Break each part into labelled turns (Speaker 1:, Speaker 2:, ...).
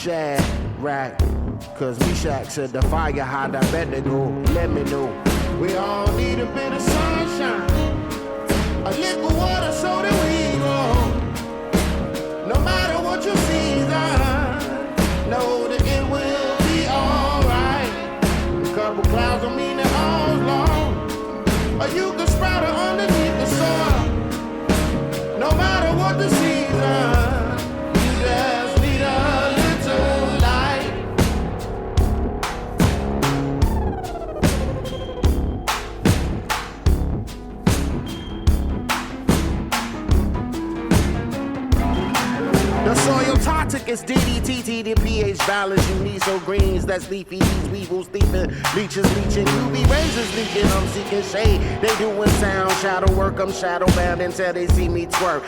Speaker 1: Shadrach, cause Meshach said the fire hot, I better go, let me know. We all need a bit of sunshine, a little water so that we grow. No matter what you see, know that it will be alright. A couple clouds don't mean that all's long, or you can sprout it underneath the soil. No matter what the season, you just need a little light. The soil toxic is DDT, the pH balance. You need so greens that's leafy. These weevils thieving, leeches leeching, UV razors leaking. I'm seeking shade. They doing sound shadow work. I'm shadow bound until they see me twerk.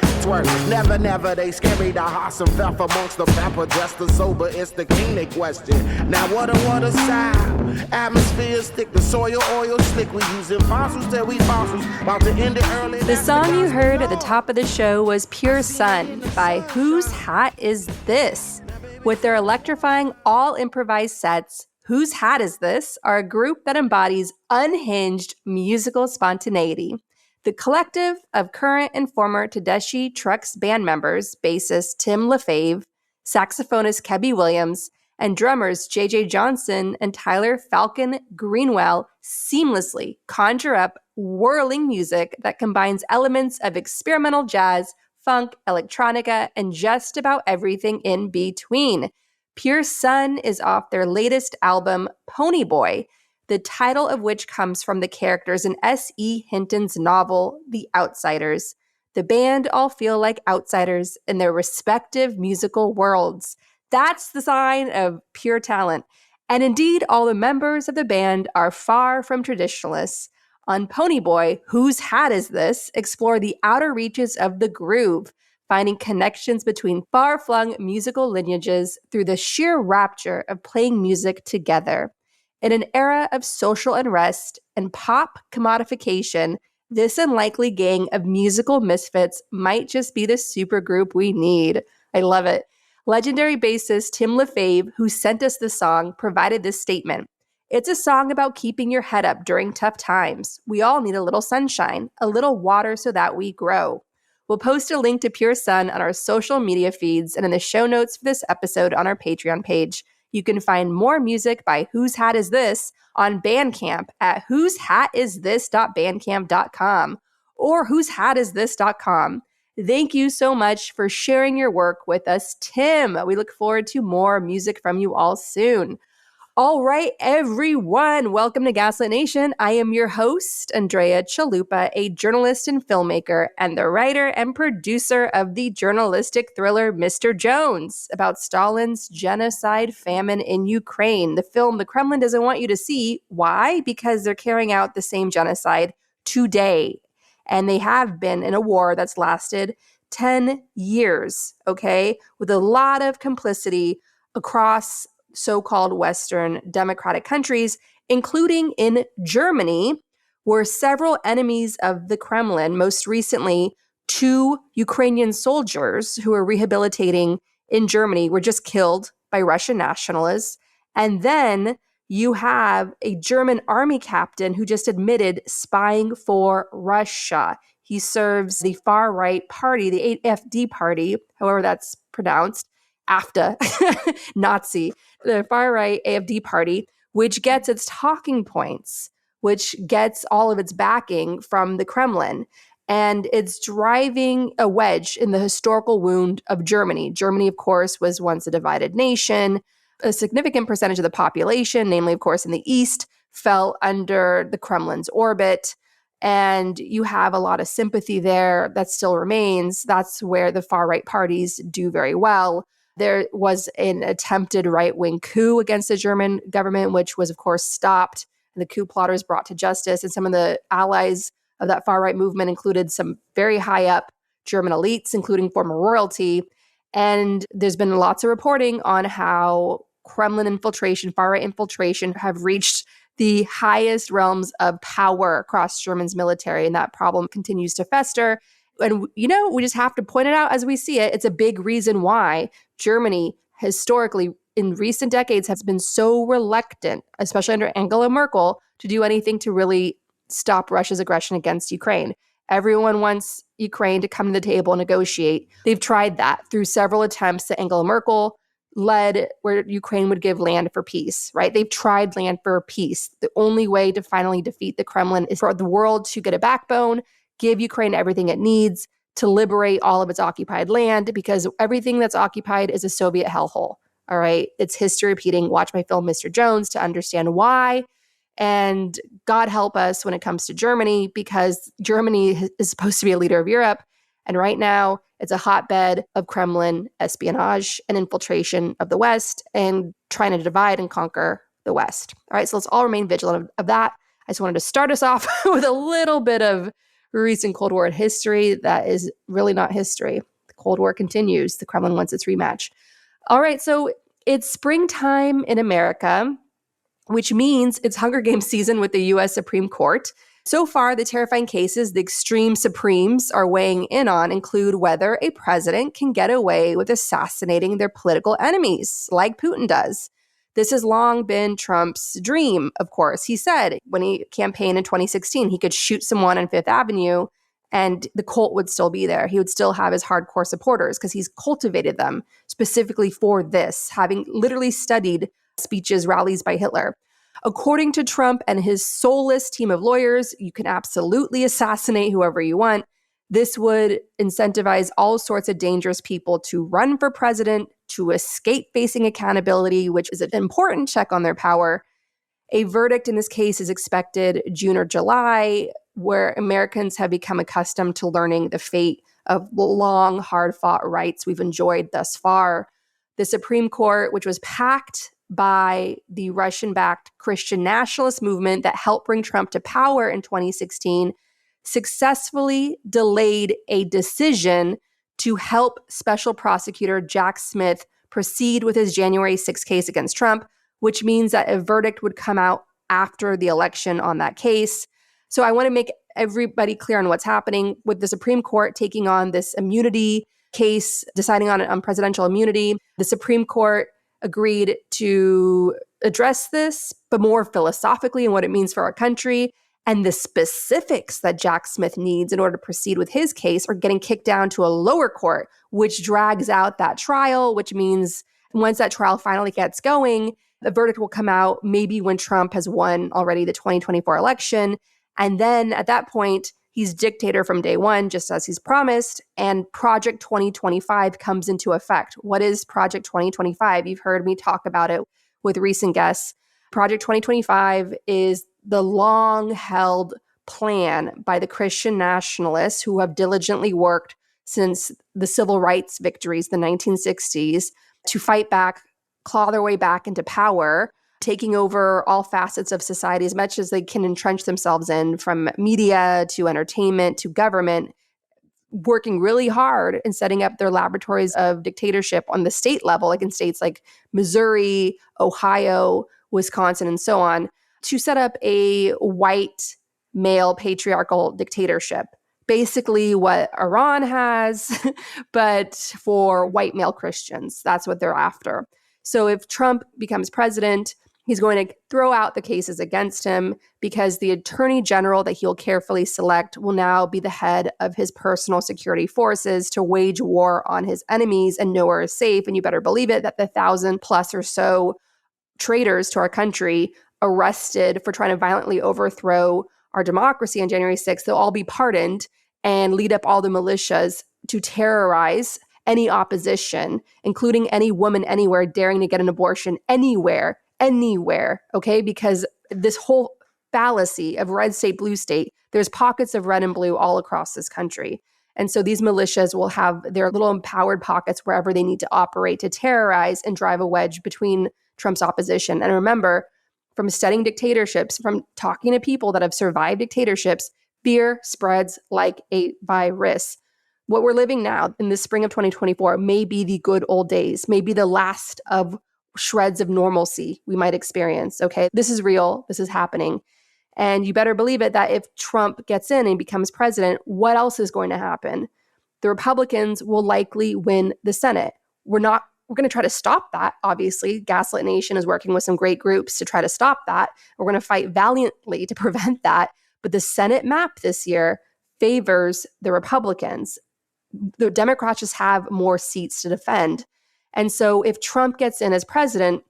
Speaker 1: Never. They scary. The heart some fell amongst the pepper. Just the sober. It's the king they question. Now what a side. Atmosphere stick. The soil oil slick. We using fossils till we fossils. About to end it early.
Speaker 2: The song you heard at the top of the show was Pure Sun by Whose Hat Is This? With their electrifying all-improvised sets, Whose Hat Is This? Are a group that embodies unhinged musical spontaneity. The collective of current and former Tedeschi Trucks band members, bassist Tim LaFave, saxophonist Kebby Williams, and drummers J.J. Johnson and Tyler Falcon Greenwell seamlessly conjure up whirling music that combines elements of experimental jazz, funk, electronica, and just about everything in between. Pure Sun is off their latest album, Pony Boy, the title of which comes from the characters in S.E. Hinton's novel, The Outsiders. The band all feel like outsiders in their respective musical worlds. That's the sign of pure talent. And indeed, all the members of the band are far from traditionalists. On Pony Boy, Whose Hat Is This? Explore the outer reaches of the groove, finding connections between far-flung musical lineages through the sheer rapture of playing music together. In an era of social unrest and pop commodification, this unlikely gang of musical misfits might just be the supergroup we need. I love it. Legendary bassist Tim LaFave, who sent us the song, provided this statement. It's a song about keeping your head up during tough times. We all need a little sunshine, a little water so that we grow. We'll post a link to Pure Sun on our social media feeds and in the show notes for this episode on our Patreon page. You can find more music by Whose Hat Is This on Bandcamp at whosehatisthis.bandcamp.com or whosehatisthis.com. Thank you so much for sharing your work with us, Tim. We look forward to more music from you all soon. All right, everyone, welcome to Gaslit Nation. I am your host, Andrea Chalupa, a journalist and filmmaker, and the writer and producer of the journalistic thriller Mr. Jones, about Stalin's genocide famine in Ukraine, the film the Kremlin doesn't want you to see. Why? Because they're carrying out the same genocide today, and they have been in a war that's lasted 10 years, okay, with a lot of complicity across so-called Western democratic countries, including in Germany, where several enemies of the Kremlin, most recently 2 Ukrainian soldiers who were rehabilitating in Germany, were just killed by Russian nationalists. And then you have a German army captain who just admitted spying for Russia. He serves the far-right party, the AfD party, however that's pronounced, AFTA, Nazi, the far-right AfD party, which gets its talking points, which gets all of its backing from the Kremlin. And it's driving a wedge in the historical wound of Germany. Germany, of course, was once a divided nation. A significant percentage of the population, namely, of course, in the East, fell under the Kremlin's orbit. And you have a lot of sympathy there that still remains. That's where the far-right parties do very well. There was an attempted right-wing coup against the German government, which was, of course, stopped. And the coup plotters brought to justice. And some of the allies of that far-right movement included some very high-up German elites, including former royalty. And there's been lots of reporting on how Kremlin infiltration, far-right infiltration, have reached the highest realms of power across Germany's military. And that problem continues to fester. And, you know, we just have to point it out as we see it. It's a big reason why Germany historically in recent decades has been so reluctant, especially under Angela Merkel, to do anything to really stop Russia's aggression against Ukraine. Everyone wants Ukraine to come to the table and negotiate. They've tried that through several attempts that Angela Merkel led, where Ukraine would give land for peace, right? They've tried land for peace. The only way to finally defeat the Kremlin is for the world to get a backbone, give Ukraine everything it needs to liberate all of its occupied land, because everything that's occupied is a Soviet hellhole, all right? It's history repeating. Watch my film, Mr. Jones, to understand why. And God help us when it comes to Germany, because Germany is supposed to be a leader of Europe. And right now, it's a hotbed of Kremlin espionage and infiltration of the West and trying to divide and conquer the West. All right, so let's all remain vigilant of that. I just wanted to start us off with a little bit of recent Cold War history that is really not history. The Cold War continues. The Kremlin wants its rematch. All right, so it's springtime in America, which means it's Hunger Games season with the U.S. Supreme Court. So far, the terrifying cases the extreme Supremes are weighing in on include whether a president can get away with assassinating their political enemies, like Putin does. This has long been Trump's dream, of course. He said when he campaigned in 2016, he could shoot someone on Fifth Avenue and the cult would still be there. He would still have his hardcore supporters because he's cultivated them specifically for this, having literally studied speeches, rallies by Hitler. According to Trump and his soulless team of lawyers, you can absolutely assassinate whoever you want. This would incentivize all sorts of dangerous people to run for president, to escape facing accountability, which is an important check on their power. A verdict in this case is expected June or July, where Americans have become accustomed to learning the fate of long, hard-fought rights we've enjoyed thus far. The Supreme Court, which was packed by the Russian-backed Christian nationalist movement that helped bring Trump to power in 2016, successfully delayed a decision to help Special Prosecutor Jack Smith proceed with his January 6th case against Trump, which means that a verdict would come out after the election on that case. So I want to make everybody clear on what's happening with the Supreme Court taking on this immunity case, deciding on presidential immunity. The Supreme Court agreed to address this, but more philosophically and what it means for our country. And the specifics that Jack Smith needs in order to proceed with his case are getting kicked down to a lower court, which drags out that trial, which means once that trial finally gets going, the verdict will come out maybe when Trump has won already the 2024 election. And then at that point, he's dictator from day one, just as he's promised, and Project 2025 comes into effect. What is Project 2025? You've heard me talk about it with recent guests. Project 2025 is the long-held plan by the Christian nationalists who have diligently worked since the civil rights victories, the 1960s, to fight back, claw their way back into power, taking over all facets of society as much as they can entrench themselves in, from media to entertainment to government, working really hard and setting up their laboratories of dictatorship on the state level, like in states like Missouri, Ohio, Wisconsin, and so on, to set up a white male patriarchal dictatorship. Basically what Iran has, but for white male Christians. That's what they're after. So if Trump becomes president, he's going to throw out the cases against him because the attorney general that he'll carefully select will now be the head of his personal security forces to wage war on his enemies, and nowhere is safe. And you better believe it that the 1,000+ or so traitors to our country arrested for trying to violently overthrow our democracy on January 6th, they'll all be pardoned and lead up all the militias to terrorize any opposition, including any woman anywhere daring to get an abortion anywhere, okay? Because this whole fallacy of red state, blue state, there's pockets of red and blue all across this country. And so these militias will have their little empowered pockets wherever they need to operate to terrorize and drive a wedge between Trump's opposition. And remember, from studying dictatorships, from talking to people that have survived dictatorships, fear spreads like a virus. What we're living now in the spring of 2024 may be the good old days, may be the last of shreds of normalcy we might experience, okay? This is real. This is happening. And you better believe it that if Trump gets in and becomes president, what else is going to happen? The Republicans will likely win the Senate. We're not we're going to try to stop that. Obviously, Gaslit Nation is working with some great groups to try to stop that. We're going to fight valiantly to prevent that. But the Senate map this year favors the Republicans. The Democrats just have more seats to defend. And so if Trump gets in as president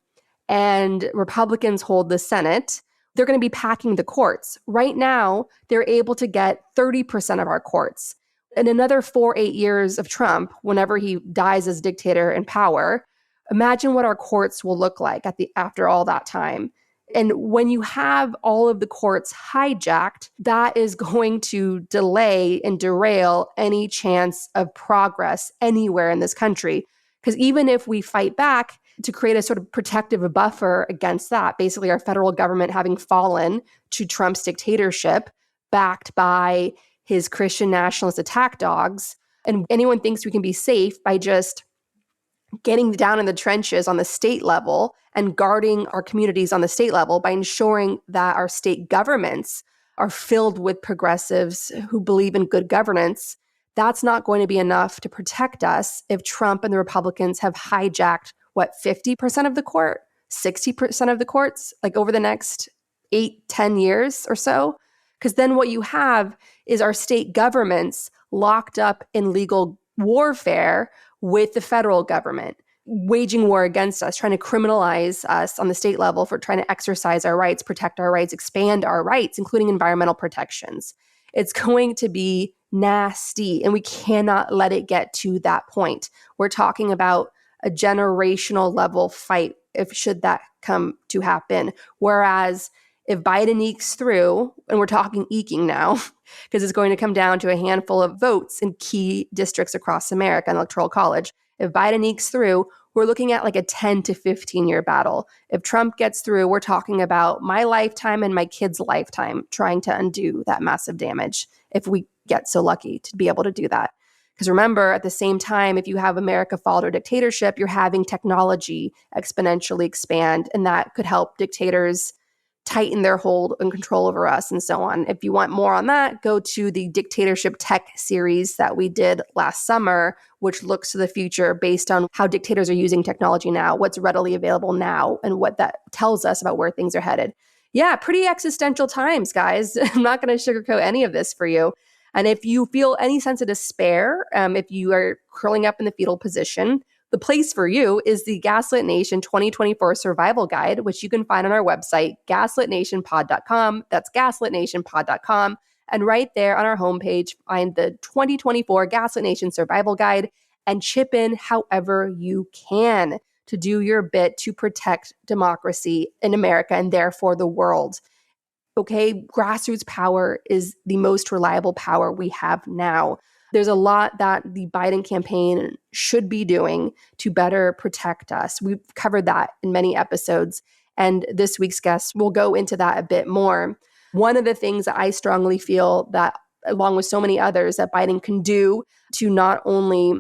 Speaker 2: and Republicans hold the Senate, they're going to be packing the courts. Right now, they're able to get 30% of our courts. In another 8 years of Trump, whenever he dies as dictator in power, imagine what our courts will look like after all that time. And when you have all of the courts hijacked, that is going to delay and derail any chance of progress anywhere in this country. Because even if we fight back to create a sort of protective buffer against that, basically our federal government having fallen to Trump's dictatorship, backed by his Christian nationalist attack dogs, and anyone thinks we can be safe by just getting down in the trenches on the state level and guarding our communities on the state level by ensuring that our state governments are filled with progressives who believe in good governance, that's not going to be enough to protect us if Trump and the Republicans have hijacked, 50% of the court, 60% of the courts, like over the next 8-10 years or so? Because then what you have is our state governments locked up in legal warfare with the federal government, waging war against us, trying to criminalize us on the state level for trying to exercise our rights, protect our rights, expand our rights, including environmental protections. It's going to be nasty, and we cannot let it get to that point. We're talking about a generational level fight should that come to happen. Whereas if Biden ekes through, and we're talking eking now, because it's going to come down to a handful of votes in key districts across America in the Electoral College. If Biden ekes through, we're looking at like a 10 to 15 year battle. If Trump gets through, we're talking about my lifetime and my kids' lifetime trying to undo that massive damage if we get so lucky to be able to do that. Because remember, at the same time, if you have America fall to a dictatorship, you're having technology exponentially expand, and that could help dictators tighten their hold and control over us and so on. If you want more on that, go to the Dictatorship Tech series that we did last summer, which looks to the future based on how dictators are using technology now, what's readily available now, and what that tells us about where things are headed. Yeah, pretty existential times, guys. I'm not going to sugarcoat any of this for you. And if you feel any sense of despair, if you are curling up in the fetal position, the place for you is the Gaslit Nation 2024 Survival Guide, which you can find on our website, gaslitnationpod.com. That's gaslitnationpod.com. And right there on our homepage, find the 2024 Gaslit Nation Survival Guide and chip in however you can to do your bit to protect democracy in America and therefore the world. Okay, grassroots power is the most reliable power we have now. There's a lot that the Biden campaign should be doing to better protect us. We've covered that in many episodes, and this week's guest will go into that a bit more. One of the things that I strongly feel that, along with so many others, that Biden can do to not only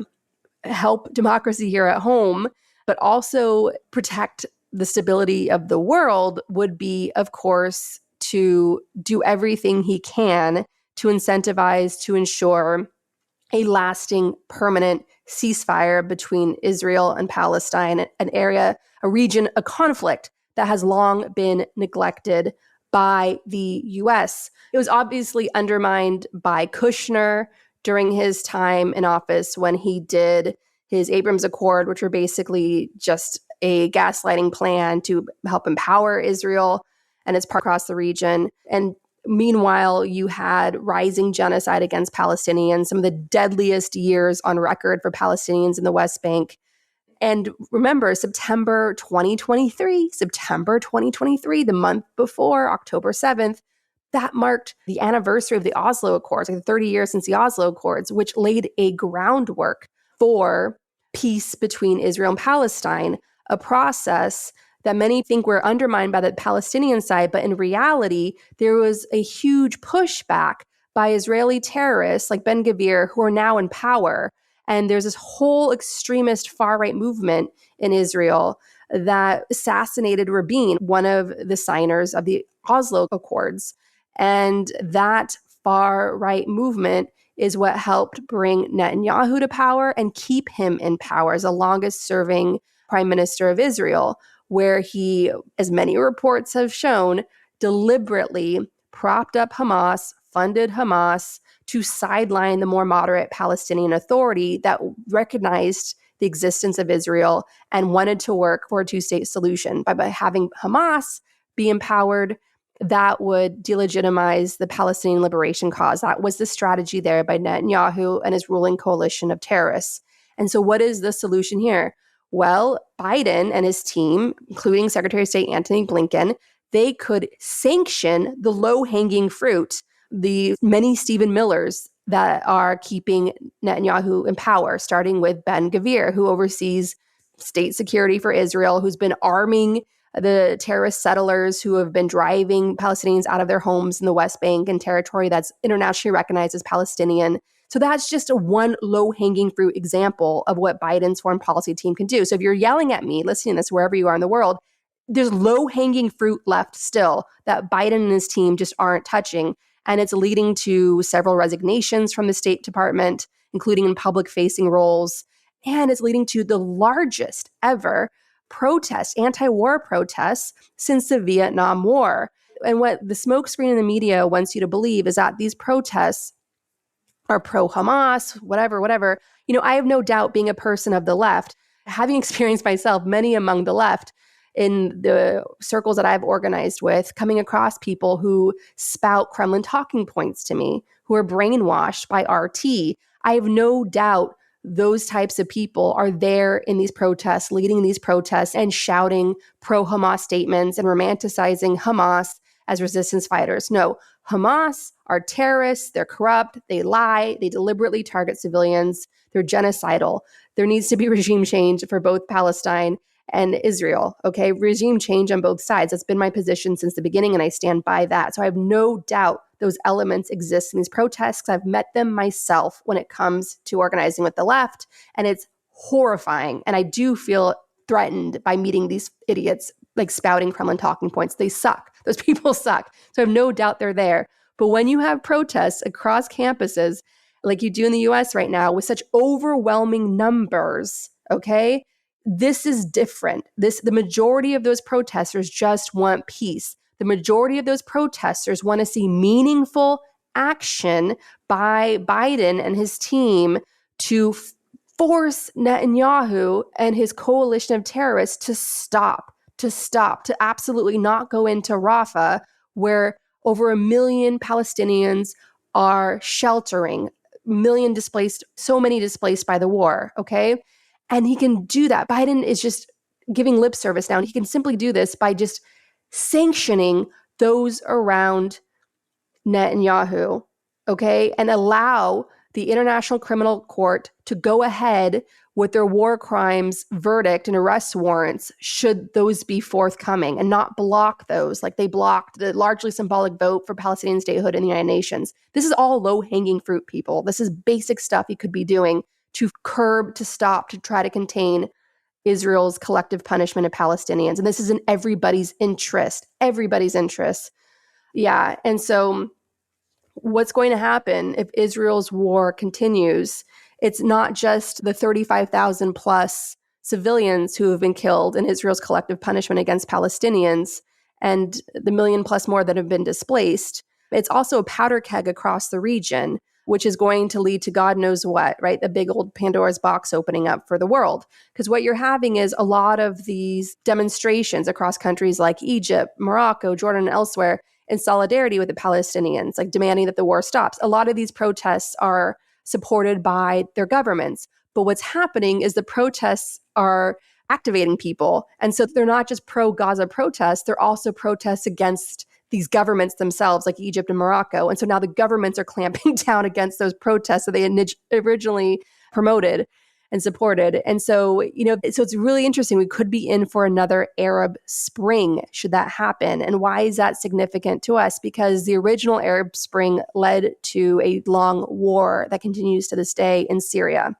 Speaker 2: help democracy here at home, but also protect the stability of the world would be, of course, to do everything he can to incentivize, to ensure a lasting, permanent ceasefire between Israel and Palestine, an area, a region, a conflict that has long been neglected by the U.S. It was obviously undermined by Kushner during his time in office when he did his Abrams Accord, which were basically just a gaslighting plan to help empower Israel and its part across the region. And meanwhile, you had rising genocide against Palestinians, some of the deadliest years on record for Palestinians in the West Bank. And remember, September 2023, the month before, October 7th, that marked the anniversary of the Oslo Accords, like 30 years since the Oslo Accords, which laid a groundwork for peace between Israel and Palestine, a process that many think were undermined by the Palestinian side, but in reality, there was a huge pushback by Israeli terrorists like Ben Gvir, who are now in power. And there's this whole extremist far-right movement in Israel that assassinated Rabin, one of the signers of the Oslo Accords. And that far-right movement is what helped bring Netanyahu to power and keep him in power as the longest serving prime minister of Israel, where he, as many reports have shown, deliberately propped up Hamas, funded Hamas to sideline the more moderate Palestinian Authority that recognized the existence of Israel and wanted to work for a two-state solution. By having Hamas be empowered, that would delegitimize the Palestinian liberation cause. That was the strategy there by Netanyahu and his ruling coalition of terrorists. And so what is the solution here? Well, Biden and his team, including Secretary of State Antony Blinken, they could sanction the low-hanging fruit, the many Stephen Millers that are keeping Netanyahu in power, starting with Ben-Gvir, who oversees state security for Israel, who's been arming the terrorist settlers who have been driving Palestinians out of their homes in the West Bank and territory that's internationally recognized as Palestinian. So that's just a one low-hanging fruit example of what Biden's foreign policy team can do. So if you're yelling at me, listening to this wherever you are in the world, there's low-hanging fruit left still that Biden and his team just aren't touching. And it's leading to several resignations from the State Department, including in public-facing roles. And it's leading to the largest ever protests, anti-war protests, since the Vietnam War. And what the smokescreen in the media wants you to believe is that these protests are pro-Hamas, whatever. You know, I have no doubt, being a person of the left, having experienced myself many among the left in the circles that I've organized with, coming across people who spout Kremlin talking points to me, who are brainwashed by RT. I have no doubt those types of people are there in these protests, leading these protests and shouting pro-Hamas statements and romanticizing Hamas as resistance fighters. No, Hamas are terrorists, they're corrupt, they lie, they deliberately target civilians, they're genocidal. There needs to be regime change for both Palestine and Israel, okay? Regime change on both sides. That's been my position since the beginning, and I stand by that. So I have no doubt those elements exist in these protests. I've met them myself when it comes to organizing with the left, and it's horrifying. And I do feel threatened by meeting these idiots like spouting Kremlin talking points. They suck. Those people suck. So I have no doubt they're there. But when you have protests across campuses, like you do in the US right now, with such overwhelming numbers, okay, this is different. The majority of those protesters just want peace. The majority of those protesters want to see meaningful action by Biden and his team to force Netanyahu and his coalition of terrorists to stop, to absolutely not go into Rafah, where over 1 million Palestinians are sheltering, 1 million displaced, so many displaced by the war, okay? And he can do that. Biden is just giving lip service now. And he can simply do this by just sanctioning those around Netanyahu, okay? And allow the International Criminal Court to go ahead with their war crimes verdict and arrest warrants, should those be forthcoming, and not block those like they blocked the largely symbolic vote for Palestinian statehood in the United Nations. This is all low-hanging fruit, people. This is basic stuff he could be doing to curb, to stop, to try to contain Israel's collective punishment of Palestinians. And this is in everybody's interest, Yeah. And so what's going to happen if Israel's war continues? It's not just the 35,000 plus civilians who have been killed in Israel's collective punishment against Palestinians and the million plus more that have been displaced. It's also a powder keg across the region, which is going to lead to God knows what, right? The big old Pandora's box opening up for the world. Because what you're having is a lot of these demonstrations across countries like Egypt, Morocco, Jordan, and elsewhere in solidarity with the Palestinians, like demanding that the war stops. A lot of these protests are supported by their governments. But what's happening is the protests are activating people. And so they're not just pro-Gaza protests, they're also protests against these governments themselves, like Egypt and Morocco. And so now the governments are clamping down against those protests that they originally promoted and supported. And so, so it's really interesting. We could be in for another Arab Spring, should that happen. And why is that significant to us? Because the original Arab Spring led to a long war that continues to this day in Syria,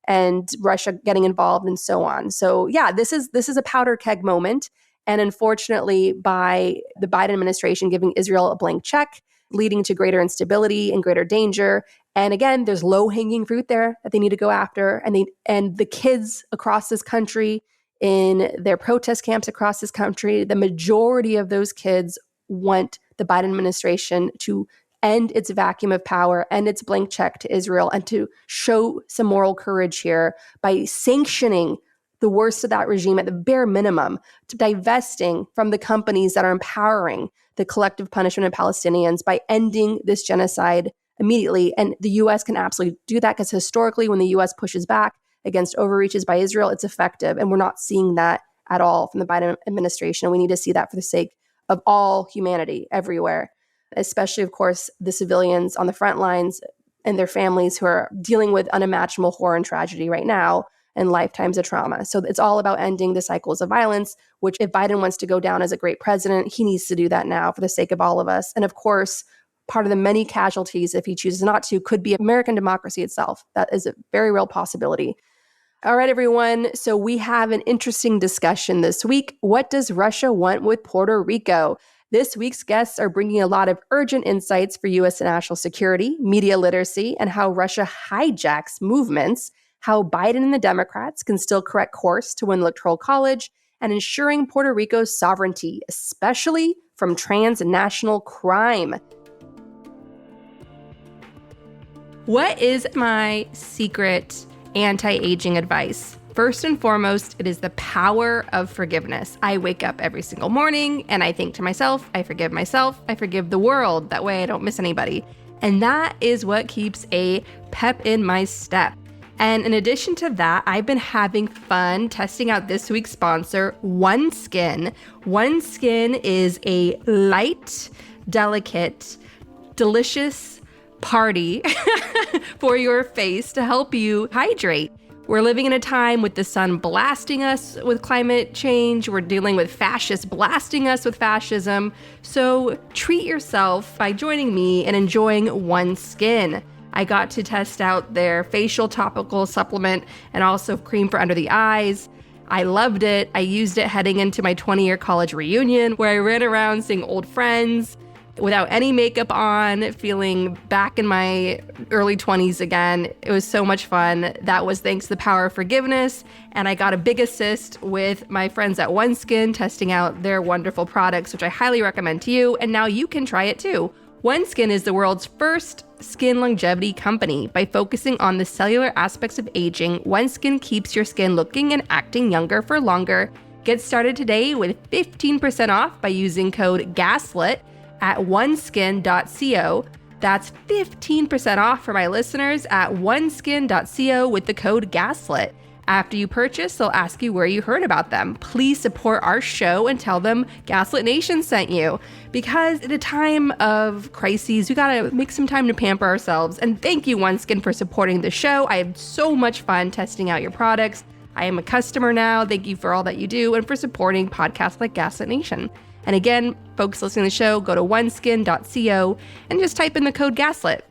Speaker 2: and Russia getting involved and so on. So yeah, this is a powder keg moment. And unfortunately, by the Biden administration giving Israel a blank check leading to greater instability and greater danger. And again, there's low-hanging fruit there that they need to go after. And the kids across this country, in their protest camps across this country, the majority of those kids want the Biden administration to end its vacuum of power, end its blank check to Israel, and to show some moral courage here by sanctioning the worst of that regime at the bare minimum, to divesting from the companies that are empowering the collective punishment of Palestinians by ending this genocide immediately. And the U.S. can absolutely do that, because historically, when the U.S. pushes back against overreaches by Israel, it's effective. And we're not seeing that at all from the Biden administration. We need to see that for the sake of all humanity everywhere, especially, of course, the civilians on the front lines and their families who are dealing with unimaginable horror and tragedy right now and lifetimes of trauma. So it's all about ending the cycles of violence, which if Biden wants to go down as a great president, he needs to do that now for the sake of all of us. And of course, part of the many casualties, if he chooses not to, could be American democracy itself. That is a very real possibility. All right, everyone. So we have an interesting discussion this week. What does Russia want with Puerto Rico? This week's guests are bringing a lot of urgent insights for U.S. national security, media literacy, and how Russia hijacks movements, how Biden and the Democrats can still correct course to win Electoral College, and ensuring Puerto Rico's sovereignty, especially from transnational crime. What is my secret anti-aging advice? First and foremost, it is the power of forgiveness. I wake up every single morning and I think to myself, I forgive the world. That way I don't miss anybody. And that is what keeps a pep in my step. And in addition to that, I've been having fun testing out this week's sponsor, OneSkin. OneSkin is a light, delicate, delicious party for your face to help you hydrate. We're living in a time with the sun blasting us with climate change. We're dealing with fascists blasting us with fascism. So treat yourself by joining me and enjoying OneSkin. I got to test out their facial topical supplement and also cream for under the eyes. I loved it. I used it heading into my 20-year college reunion, where I ran around seeing old friends without any makeup on, feeling back in my early 20s again. It was so much fun. That was thanks to the power of forgiveness. And I got a big assist with my friends at OneSkin testing out their wonderful products, which I highly recommend to you. And now you can try it too. OneSkin is the world's first skin longevity company. By focusing on the cellular aspects of aging, OneSkin keeps your skin looking and acting younger for longer. Get started today with 15% off by using code GASLIT at oneskin.co. That's 15% off for my listeners at oneskin.co with the code GASLIT. After you purchase, they'll ask you where you heard about them. Please support our show and tell them Gaslit Nation sent you. Because at a time of crises, we gotta make some time to pamper ourselves. And thank you, OneSkin, for supporting the show. I have so much fun testing out your products. I am a customer now. Thank you for all that you do and for supporting podcasts like Gaslit Nation. And again, folks listening to the show, go to oneskin.co and just type in the code GASLIT.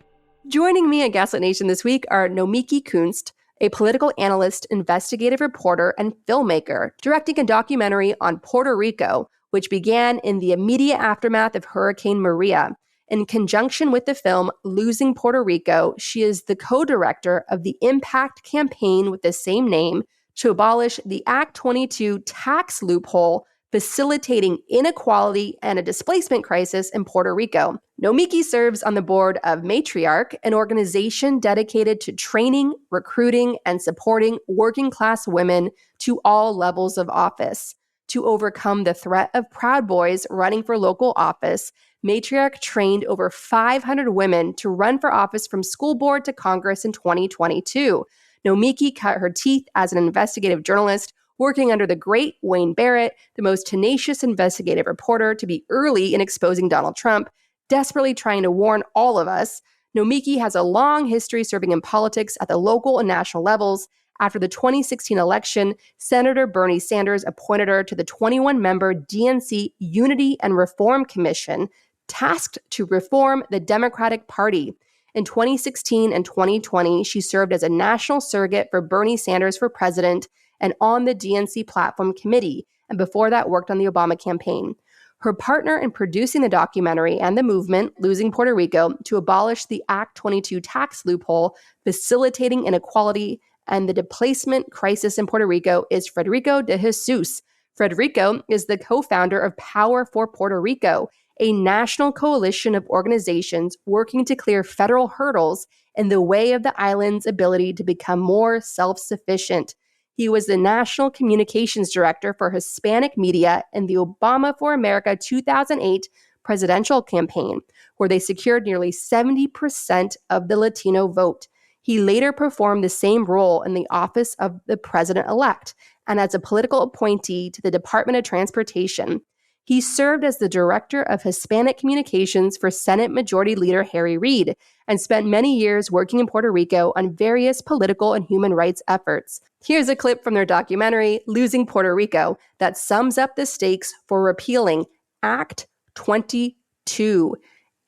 Speaker 2: Joining me at Gaslit Nation this week are Nomiki Konst, a political analyst, investigative reporter, and filmmaker, directing a documentary on Puerto Rico, which began in the immediate aftermath of Hurricane Maria. In conjunction with the film Losing Puerto Rico, she is the co-director of the Impact campaign with the same name to abolish the Act 22 tax loophole, facilitating inequality and a displacement crisis in Puerto Rico. Nomiki serves on the board of Matriarch, an organization dedicated to training, recruiting, and supporting working-class women to all levels of office. To overcome the threat of Proud Boys running for local office, Matriarch trained over 500 women to run for office from school board to Congress in 2022. Nomiki cut her teeth as an investigative journalist, working under the great Wayne Barrett, the most tenacious investigative reporter to be early in exposing Donald Trump, desperately trying to warn all of us. Nomiki has a long history serving in politics at the local and national levels. After the 2016 election, Senator Bernie Sanders appointed her to the 21-member DNC Unity and Reform Commission, tasked to reform the Democratic Party. In 2016 and 2020, she served as a national surrogate for Bernie Sanders for president and on the DNC platform committee, and before that worked on the Obama campaign. Her partner in producing the documentary and the movement, Losing Puerto Rico, to abolish the Act 22 tax loophole, facilitating inequality and the displacement crisis in Puerto Rico, is Federico de Jesús. Federico is the co-founder of Power for Puerto Rico, a national coalition of organizations working to clear federal hurdles in the way of the island's ability to become more self-sufficient. He was the National Communications Director for Hispanic Media in the Obama for America 2008 presidential campaign, where they secured nearly 70% of the Latino vote. He later performed the same role in the office of the president-elect and as a political appointee to the Department of Transportation. He served as the Director of Hispanic Communications for Senate Majority Leader Reid and spent many years working in Puerto Rico on various political and human rights efforts. Here's a clip from their documentary, Losing Puerto Rico, that sums up the stakes for repealing Act 22,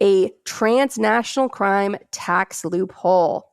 Speaker 2: a transnational crime tax loophole.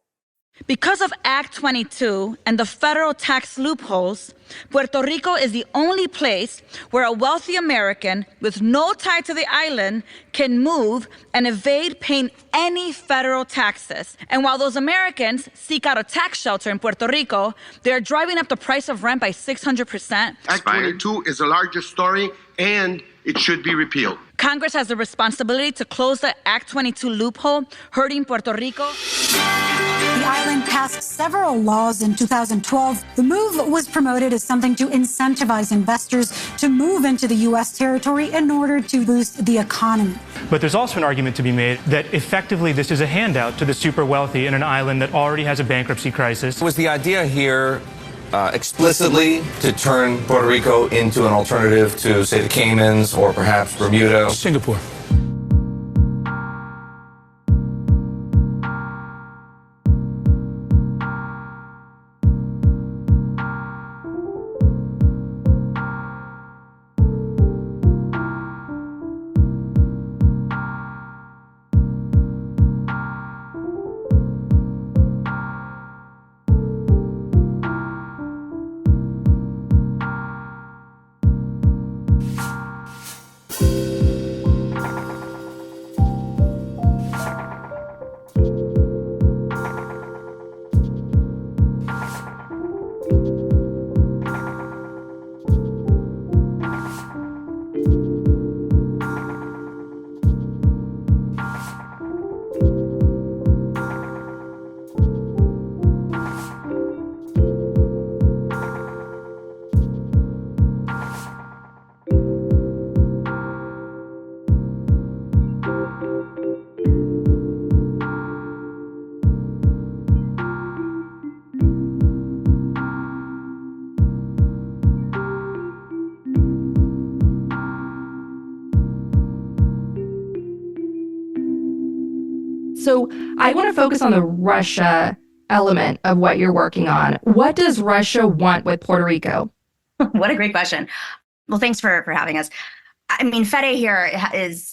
Speaker 3: Because of Act 22 and the federal tax loopholes, Puerto Rico is the only place where a wealthy American with no tie to the island can move and evade paying any federal taxes. And while those Americans seek out a tax shelter in Puerto Rico, they're driving up the price of rent by 600%.
Speaker 4: Act 22 is a larger story, and it should be repealed.
Speaker 3: Congress has the responsibility to close the Act 22 loophole, hurting Puerto Rico.
Speaker 5: The island passed several laws in 2012. The move was promoted as something to incentivize investors to move into the U.S. territory in order to boost the economy.
Speaker 6: But there's also an argument to be made that effectively this is a handout to the super wealthy in an island that already has a bankruptcy crisis.
Speaker 7: Was the idea here explicitly to turn Puerto Rico into an alternative to, say, the Caymans or perhaps Bermuda?
Speaker 6: Singapore.
Speaker 2: So I want to focus on the Russia element of what you're working on. What does Russia want with Puerto Rico?
Speaker 8: What a great question. Well, thanks for having us. I mean, Fede here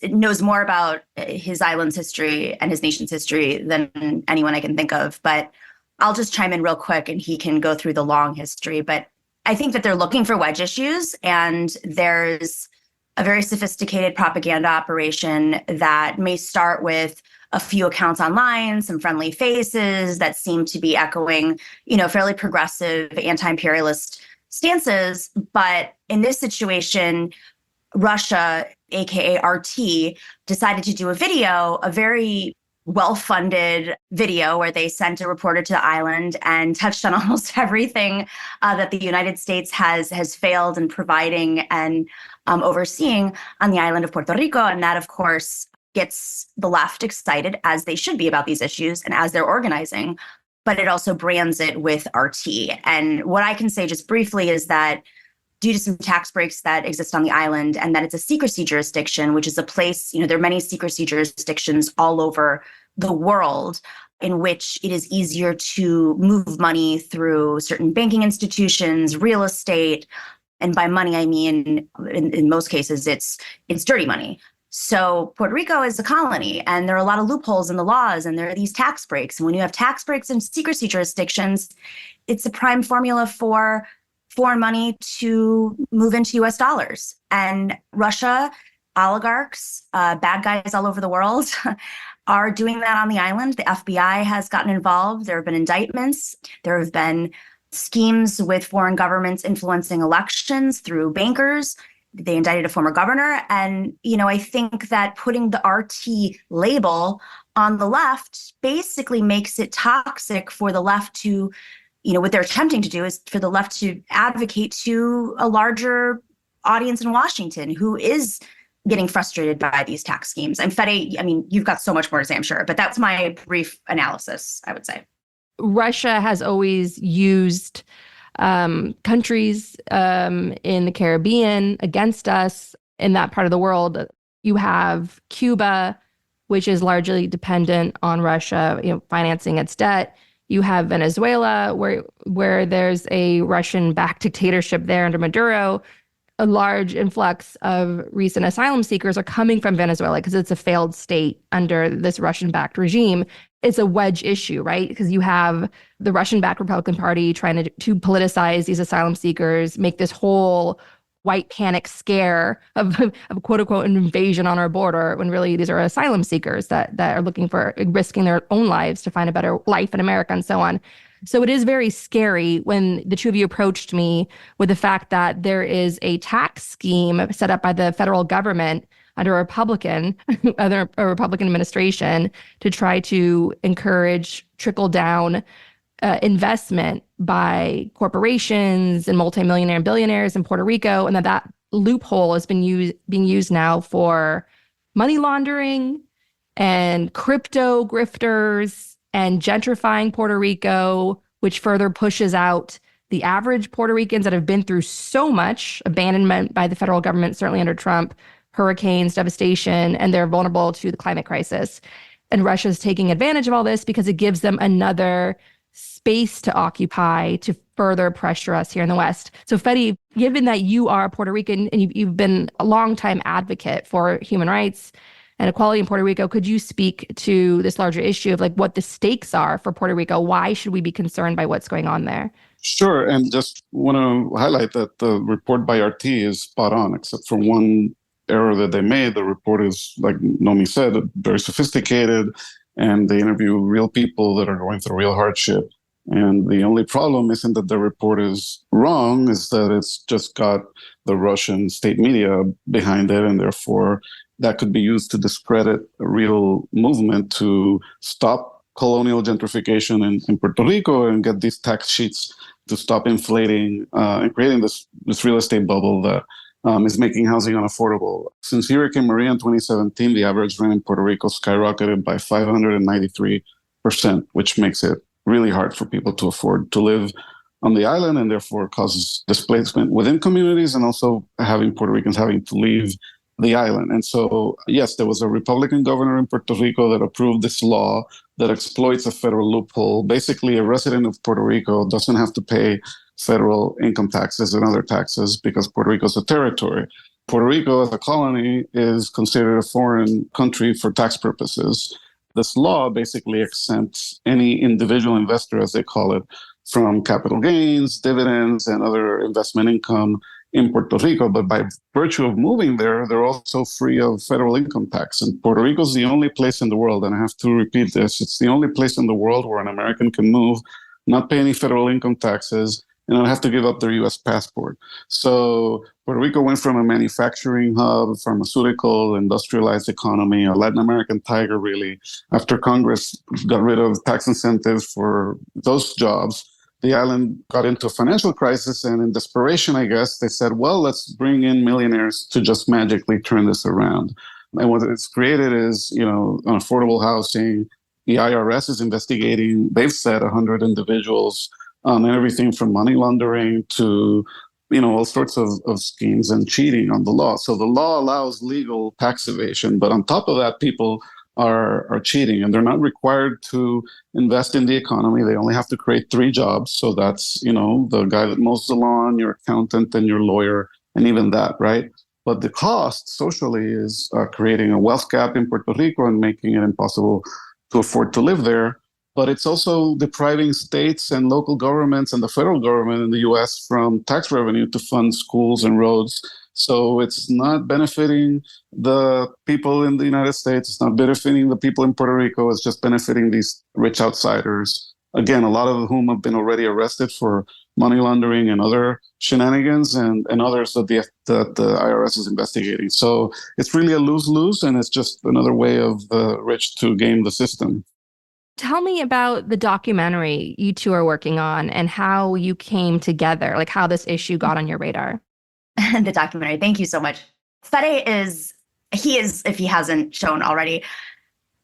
Speaker 8: knows more about his island's history and his nation's history than anyone I can think of. But I'll just chime in real quick and he can go through the long history. But I think that they're looking for wedge issues, and there's a very sophisticated propaganda operation that may start with a few accounts online, some friendly faces that seem to be echoing, fairly progressive anti-imperialist stances. But in this situation, Russia, aka RT, decided to do a very well-funded video where they sent a reporter to the island and touched on almost everything that the United States has failed in providing and overseeing on the island of Puerto Rico. And that, of course, gets the left excited, as they should be, about these issues and as they're organizing. But it also brands it with RT. And what I can say just briefly is that due to some tax breaks that exist on the island, and that it's a secrecy jurisdiction, which is a place, there are many secrecy jurisdictions all over the world in which it is easier to move money through certain banking institutions, real estate. And by money, I mean, in most cases, it's dirty money. So Puerto Rico is a colony, and there are a lot of loopholes in the laws, and there are these tax breaks. And when you have tax breaks in secrecy jurisdictions, it's a prime formula for foreign money to move into US dollars. And Russia oligarchs, bad guys all over the world, are doing that on the island. The FBI has gotten involved. There have been indictments. There have been schemes with foreign governments influencing elections through bankers. They indicted a former governor. And, I think that putting the RT label on the left basically makes it toxic for the left to, what they're attempting to do is for the left to advocate to a larger audience in Washington who is getting frustrated by these tax schemes. And Fede, you've got so much more to say, I'm sure, but that's my brief analysis, I would say.
Speaker 2: Russia has always used countries in the Caribbean against us in that part of the world. You have Cuba, which is largely dependent on Russia, financing its debt. You have Venezuela, where there's a Russian-backed dictatorship there under Maduro. A large influx of recent asylum seekers are coming from Venezuela because it's a failed state under this Russian-backed regime. It's a wedge issue, right? Because you have the Russian-backed Republican Party trying to politicize these asylum seekers, make this whole white panic scare of quote unquote an invasion on our border, when really these are asylum seekers that are looking for risking their own lives to find a better life in America and so on. So it is very scary when the two of you approached me with the fact that there is a tax scheme set up by the federal government under a Republican administration to try to encourage trickle down investment by corporations and multimillionaire and billionaires in Puerto Rico, and that loophole has been being used now for money laundering and crypto grifters and gentrifying Puerto Rico, which further pushes out the average Puerto Ricans that have been through so much abandonment by the federal government, certainly under Trump, hurricanes, devastation, and they're vulnerable to the climate crisis. And Russia's taking advantage of all this because it gives them another space to occupy to further pressure us here in the West. So Fede, given that you are Puerto Rican and you've been a longtime advocate for human rights and equality in Puerto Rico, could you speak to this larger issue of what the stakes are for Puerto Rico? Why should we be concerned by what's going on there?
Speaker 9: Sure. And just want to highlight that the report by RT is spot on, except for one error that they made. The report is, like Nomi said, very sophisticated, and they interview real people that are going through real hardship. And the only problem isn't that the report is wrong, is that it's just got the Russian state media behind it, and therefore that could be used to discredit a real movement to stop colonial gentrification in Puerto Rico and get these tax sheets to stop inflating and creating this real estate bubble that is making housing unaffordable. Since Hurricane Maria in 2017, the average rent in Puerto Rico skyrocketed by 593%, which makes it really hard for people to afford to live on the island, and therefore causes displacement within communities and also having Puerto Ricans having to leave the island. And so, yes, there was a Republican governor in Puerto Rico that approved this law that exploits a federal loophole. Basically, a resident of Puerto Rico doesn't have to pay federal income taxes and other taxes because Puerto Rico is a territory. Puerto Rico as a colony is considered a foreign country for tax purposes. This law basically exempts any individual investor, as they call it, from capital gains, dividends, and other investment income in Puerto Rico. But by virtue of moving there, they're also free of federal income tax. And Puerto Rico is the only place in the world, and I have to repeat this, it's the only place in the world where an American can move, not pay any federal income taxes, and not have to give up their U.S. passport. So Puerto Rico went from a manufacturing hub, pharmaceutical, industrialized economy, a Latin American tiger, really. After Congress got rid of tax incentives for those jobs, the island got into a financial crisis, and in desperation, I guess, they said, well, let's bring in millionaires to just magically turn this around. And what it's created is, unaffordable housing. The IRS is investigating, they've said, 100 individuals, and everything from money laundering to, all sorts of schemes and cheating on the law. So the law allows legal tax evasion, but on top of that, people are cheating, and they're not required to invest in the economy. They only have to create 3 jobs. So that's, the guy that mows the lawn, your accountant, and your lawyer, and even that, right? But the cost socially is creating a wealth gap in Puerto Rico and making it impossible to afford to live there. But it's also depriving states and local governments and the federal government in the U.S. from tax revenue to fund schools and roads So it's not benefiting the people in the United States. It's not benefiting the people in Puerto Rico. It's just benefiting these rich outsiders. Again, a lot of whom have been already arrested for money laundering and other shenanigans, and others that the IRS is investigating. So it's really a lose-lose, and it's just another way of the rich to game the system.
Speaker 2: Tell me about the documentary you two are working on and how you came together, like how this issue got on your radar.
Speaker 8: The documentary. Thank you so much. Fede is, if he hasn't shown already,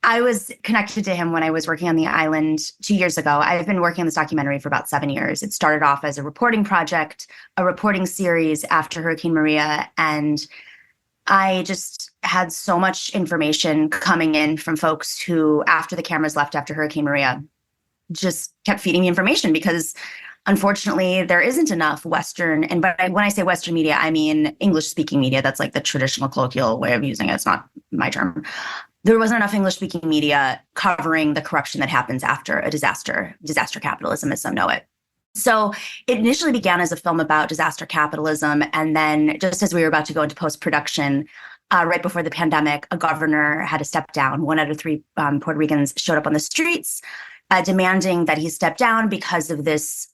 Speaker 8: I was connected to him when I was working on the island 2 years ago. I've been working on this documentary for about 7 years. It started off as a reporting project, a reporting series after Hurricane Maria. And I just had so much information coming in from folks who, after the cameras left after Hurricane Maria, just kept feeding me information because unfortunately, there isn't enough Western, and when I say Western media, I mean English-speaking media. That's like the traditional colloquial way of using it. It's not my term. There wasn't enough English-speaking media covering the corruption that happens after a disaster capitalism, as some know it. So it initially began as a film about disaster capitalism, and then just as we were about to go into post-production, right before the pandemic, a governor had to step down. 1 out of 3 Puerto Ricans showed up on the streets demanding that he step down because of this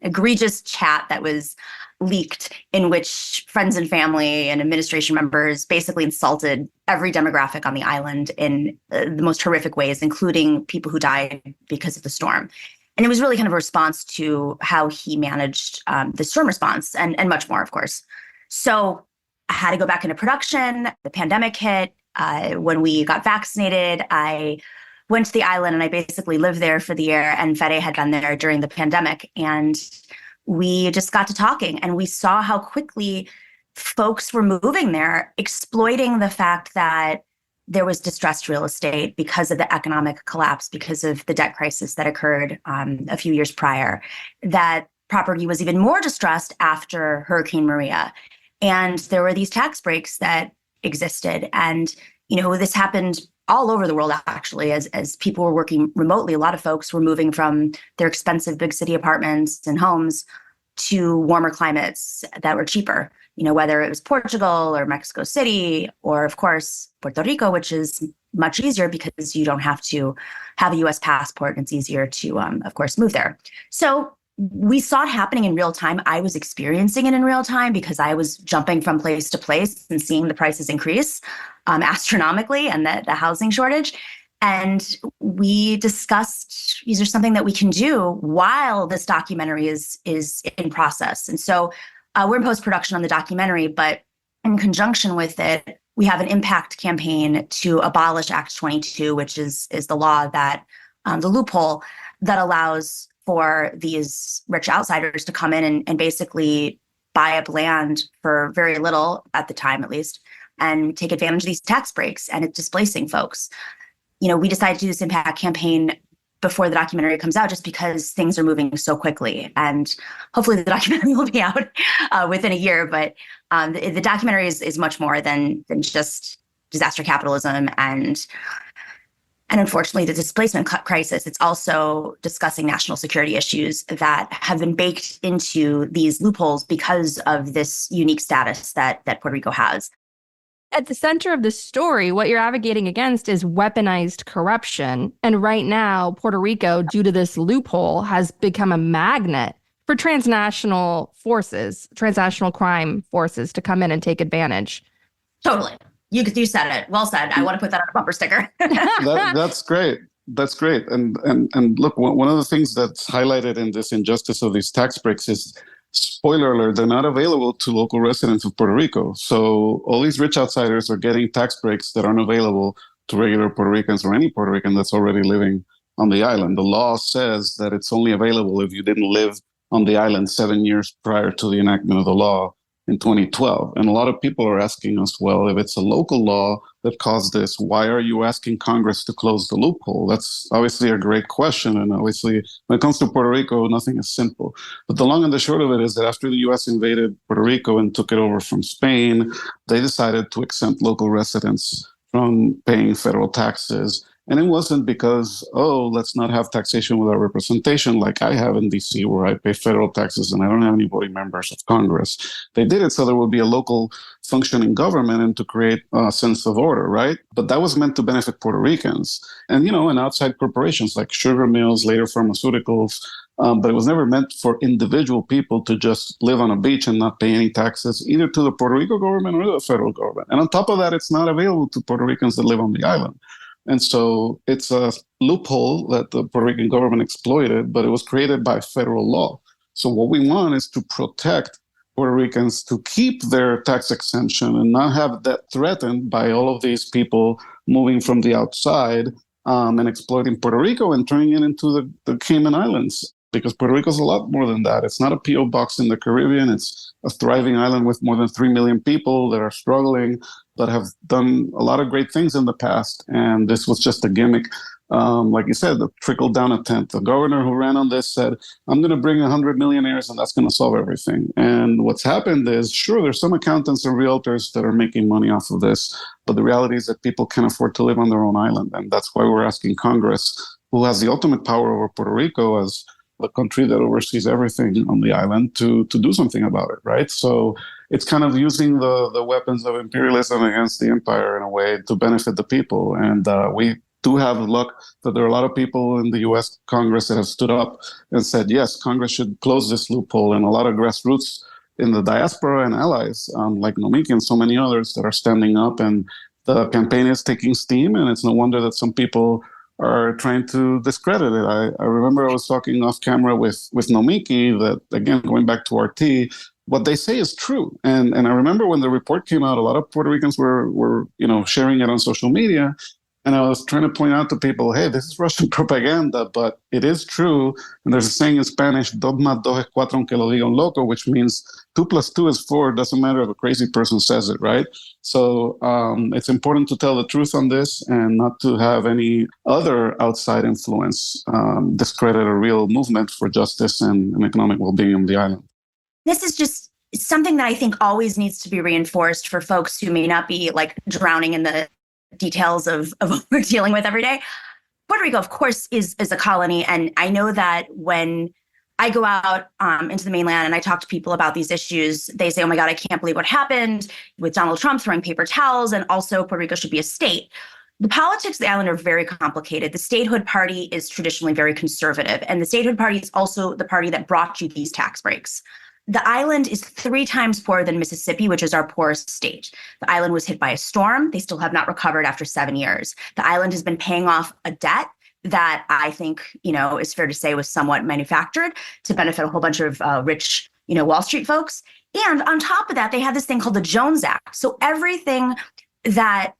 Speaker 8: egregious chat that was leaked in which friends and family and administration members basically insulted every demographic on the island in the most horrific ways, including people who died because of the storm. And it was really kind of a response to how he managed the storm response and much more, of course. So I had to go back into production. The pandemic hit. When we got vaccinated, I went to the island and I basically lived there for the year, and Fede had been there during the pandemic. And we just got to talking and we saw how quickly folks were moving there, exploiting the fact that there was distressed real estate because of the economic collapse, because of the debt crisis that occurred a few years prior, that property was even more distressed after Hurricane Maria. And there were these tax breaks that existed. And, this happened all over the world, actually, as people were working remotely. A lot of folks were moving from their expensive big city apartments and homes to warmer climates that were cheaper, whether it was Portugal or Mexico City, or of course, Puerto Rico, which is much easier because you don't have to have a US passport and it's easier to, of course, move there. So we saw it happening in real time. I was experiencing it in real time because I was jumping from place to place and seeing the prices increase astronomically and the housing shortage. And we discussed, is there something that we can do while this documentary is in process? And so we're in post-production on the documentary, but in conjunction with it, we have an impact campaign to abolish Act 22, which is the law that, the loophole that allows for these rich outsiders to come in and basically buy up land for very little, at the time at least, and take advantage of these tax breaks, and it's displacing folks. We decided to do this impact campaign before the documentary comes out just because things are moving so quickly. And hopefully the documentary will be out within a year. But the documentary is much more than just disaster capitalism and unfortunately the displacement crisis. It's also discussing national security issues that have been baked into these loopholes because of this unique status that Puerto Rico has.
Speaker 2: At the center of the story, what you're advocating against is weaponized corruption. And right now, Puerto Rico, due to this loophole, has become a magnet for transnational forces, transnational crime forces to come in and take advantage.
Speaker 8: Totally. You said it. Well said. I want to put that on a bumper sticker.
Speaker 9: That's great. That's great. And look, one of the things that's highlighted in this injustice of these tax breaks is, spoiler alert, they're not available to local residents of Puerto Rico. So all these rich outsiders are getting tax breaks that aren't available to regular Puerto Ricans or any Puerto Rican that's already living on the island. The law says that it's only available if you didn't live on the island 7 years prior to the enactment of the law in 2012. And a lot of people are asking us, well, if it's a local law that caused this, why are you asking Congress to close the loophole? That's obviously a great question. And obviously, when it comes to Puerto Rico, nothing is simple. But the long and the short of it is that after the U.S. invaded Puerto Rico and took it over from Spain, they decided to exempt local residents from paying federal taxes. And it wasn't because, oh, let's not have taxation without representation like I have in DC, where I pay federal taxes and I don't have any voting members of Congress. They did it so there would be a local functioning government and to create a sense of order, right? But that was meant to benefit Puerto Ricans and, and outside corporations like sugar mills, later pharmaceuticals. But it was never meant for individual people to just live on a beach and not pay any taxes, either to the Puerto Rico government or the federal government. And on top of that, it's not available to Puerto Ricans that live on the island. And so it's a loophole that the Puerto Rican government exploited, but it was created by federal law. So what we want is to protect Puerto Ricans to keep their tax exemption and not have that threatened by all of these people moving from the outside and exploiting Puerto Rico and turning it into the Cayman Islands. Because Puerto Rico is a lot more than that. It's not a P.O. box in the Caribbean. It's a thriving island with more than 3 million people that are struggling, but have done a lot of great things in the past. And this was just a gimmick. Like you said, the trickle-down attempt. The governor who ran on this said, I'm going to bring 100 millionaires and that's going to solve everything. And what's happened is, sure, there's some accountants and realtors that are making money off of this, but the reality is that people can't afford to live on their own island. And that's why we're asking Congress, who has the ultimate power over Puerto Rico as the country that oversees everything on the island, to do something about it, right? So it's kind of using the weapons of imperialism against the empire in a way to benefit the people. And we do have luck that there are a lot of people in the U.S. Congress that have stood up and said, yes, Congress should close this loophole, and a lot of grassroots in the diaspora and allies, like Nomiki and so many others that are standing up, and the campaign is taking steam, and it's no wonder that some people are trying to discredit it. I remember I was talking off camera with Nomiki that, again, going back to RT, what they say is true. And I remember when the report came out, a lot of Puerto Ricans were sharing it on social media. And I was trying to point out to people, hey, this is Russian propaganda, but it is true. And there's a saying in Spanish, dos más dos es cuatro aunque lo diga un loco, which means 2 + 2 is 4. Doesn't matter if a crazy person says it, right? So it's important to tell the truth on this and not to have any other outside influence discredit a real movement for justice and economic well-being on the island.
Speaker 8: This is just something that I think always needs to be reinforced for folks who may not be like drowning in the details of what we're dealing with every day. Puerto Rico, of course, is a colony. And I know that when I go out into the mainland and I talk to people about these issues, they say, oh my God, I can't believe what happened with Donald Trump throwing paper towels, and also Puerto Rico should be a state. The politics of the island are very complicated. The statehood party is traditionally very conservative, and the statehood party is also the party that brought you these tax breaks. The island is 3 times poorer than Mississippi, which is our poorest state. The island was hit by a storm. They still have not recovered after 7 years. The island has been paying off a debt that I think, is fair to say was somewhat manufactured to benefit a whole bunch of rich, Wall Street folks. And on top of that, they have this thing called the Jones Act. So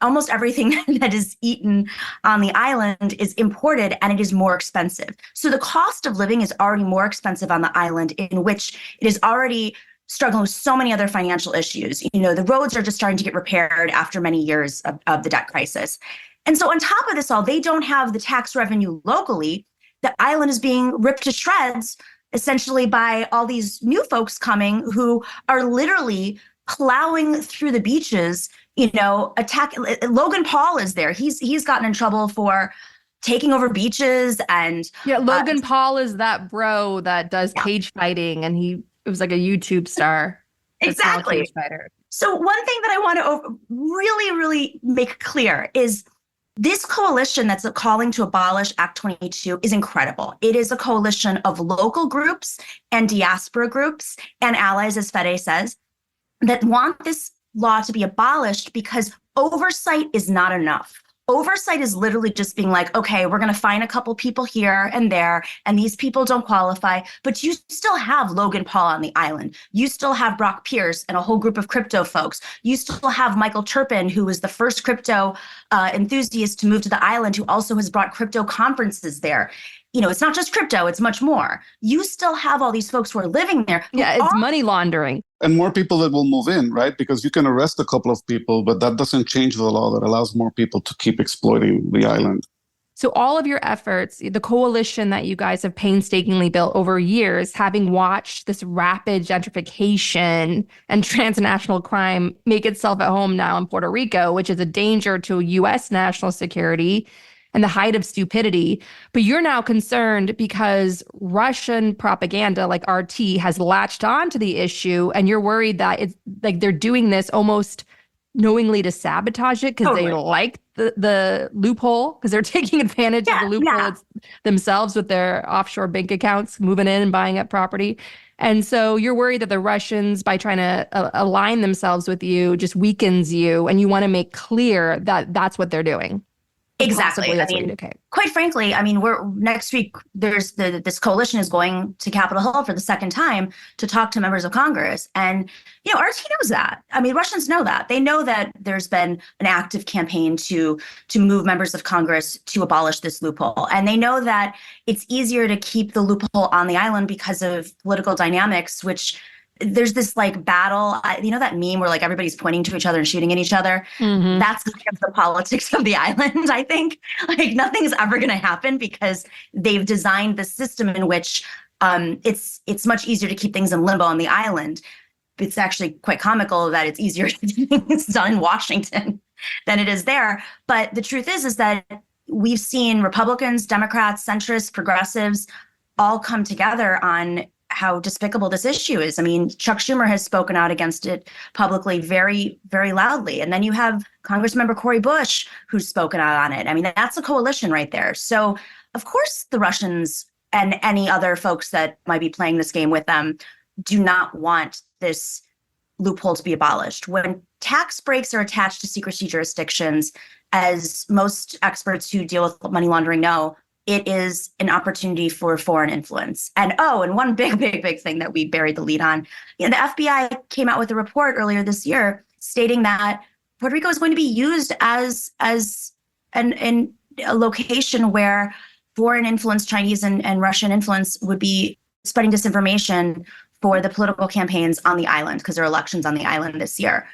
Speaker 8: almost everything that is eaten on the island is imported, and it is more expensive. So the cost of living is already more expensive on the island, in which it is already struggling with so many other financial issues. The roads are just starting to get repaired after many years of the debt crisis. And so on top of this all, they don't have the tax revenue locally. The island is being ripped to shreds, essentially, by all these new folks coming who are literally plowing through the beaches, attack. Logan Paul is there. He's gotten in trouble for taking over beaches. And
Speaker 2: yeah, Logan Paul is that bro that does cage fighting, and it was like a YouTube star.
Speaker 8: Exactly.
Speaker 2: Cage fighter.
Speaker 8: So one thing that I want to really, really make clear is this coalition that's calling to abolish Act 22 is incredible. It is a coalition of local groups and diaspora groups and allies, as Fede says, that want this law to be abolished because oversight is not enough. Oversight is literally just being like, okay, we're going to find a couple people here and there, and these people don't qualify, but you still have Logan Paul on the island. You still have Brock Pierce and a whole group of crypto folks. You still have Michael Turpin, who was the first crypto enthusiast to move to the island, who also has brought crypto conferences there. It's not just crypto, it's much more. You still have all these folks who are living there.
Speaker 2: Yeah, it's money laundering.
Speaker 9: And more people that will move in, right? Because you can arrest a couple of people, but that doesn't change the law that allows more people to keep exploiting the island.
Speaker 2: So all of your efforts, the coalition that you guys have painstakingly built over years, having watched this rapid gentrification and transnational crime make itself at home now in Puerto Rico, which is a danger to U.S. national security, and the height of stupidity. But you're now concerned because Russian propaganda like RT has latched on to the issue, and you're worried that it's like they're doing this almost knowingly to sabotage it because they like the loophole, because they're taking advantage of the loophole themselves with their offshore bank accounts, moving in and buying up property. And so you're worried that the Russians, by trying to align themselves with you, just weakens you, and you want to make clear that that's what they're doing.
Speaker 8: Exactly. I mean, quite frankly, I mean, next week, this coalition is going to Capitol Hill for the second time to talk to members of Congress. And, RT knows that. I mean, Russians know that. They know that there's been an active campaign to move members of Congress to abolish this loophole. And they know that it's easier to keep the loophole on the island because of political dynamics, which there's this like battle, that meme where like everybody's pointing to each other and shooting at each other. Mm-hmm. That's kind of the politics of the island, I think. Like nothing's ever going to happen because they've designed the system in which it's much easier to keep things in limbo on the island. It's actually quite comical that it's easier to get things done in Washington than it is there. But the truth is that we've seen Republicans, Democrats, centrists, progressives all come together on how despicable this issue is. I mean, Chuck Schumer has spoken out against it publicly very, very loudly. And then you have Congressmember Cori Bush, who's spoken out on it. I mean, that's a coalition right there. So, of course, the Russians and any other folks that might be playing this game with them do not want this loophole to be abolished. When tax breaks are attached to secrecy jurisdictions, as most experts who deal with money laundering know, it is an opportunity for foreign influence. And one big thing that we buried the lead on, the FBI came out with a report earlier this year stating that Puerto Rico is going to be used as a location where foreign influence, Chinese and Russian influence, would be spreading disinformation for the political campaigns on the island, because there are elections on the island this year.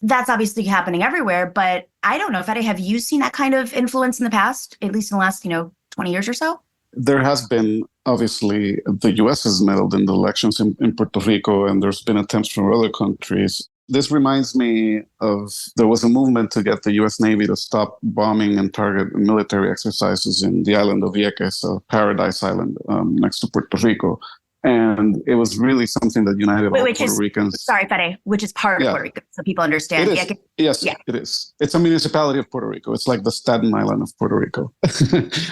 Speaker 8: That's obviously happening everywhere, but I don't know, Fede, have you seen that kind of influence in the past, at least in the last, 20 years or so?
Speaker 9: There has been, obviously, the U.S. has meddled in the elections in Puerto Rico, and there's been attempts from other countries. This reminds me of, there was a movement to get the U.S. Navy to stop bombing and target military exercises in the island of Vieques, Paradise Island, next to Puerto Rico. And it was really something that united all Puerto Ricans.
Speaker 8: Sorry, Fede, which is part of Puerto Rico, so people understand.
Speaker 9: It is. Yes, it is. It's a municipality of Puerto Rico. It's like the Staten Island of Puerto Rico.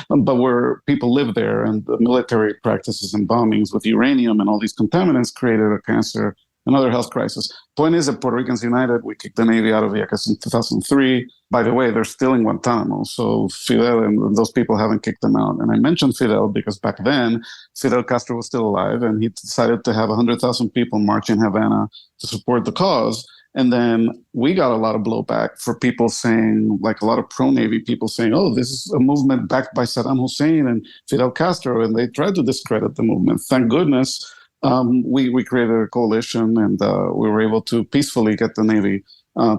Speaker 9: But where people live there, and the military practices and bombings with uranium and all these contaminants created a cancer, another health crisis. Point is that Puerto Ricans United, we kicked the Navy out of Vieques in 2003. By the way, they're still in Guantanamo, so Fidel and those people haven't kicked them out. And I mentioned Fidel because back then, Fidel Castro was still alive, and he decided to have 100,000 people march in Havana to support the cause. And then we got a lot of blowback for people saying, like a lot of pro-Navy people saying, this is a movement backed by Saddam Hussein and Fidel Castro, and they tried to discredit the movement. Thank goodness we created a coalition, and we were able to peacefully get the Navy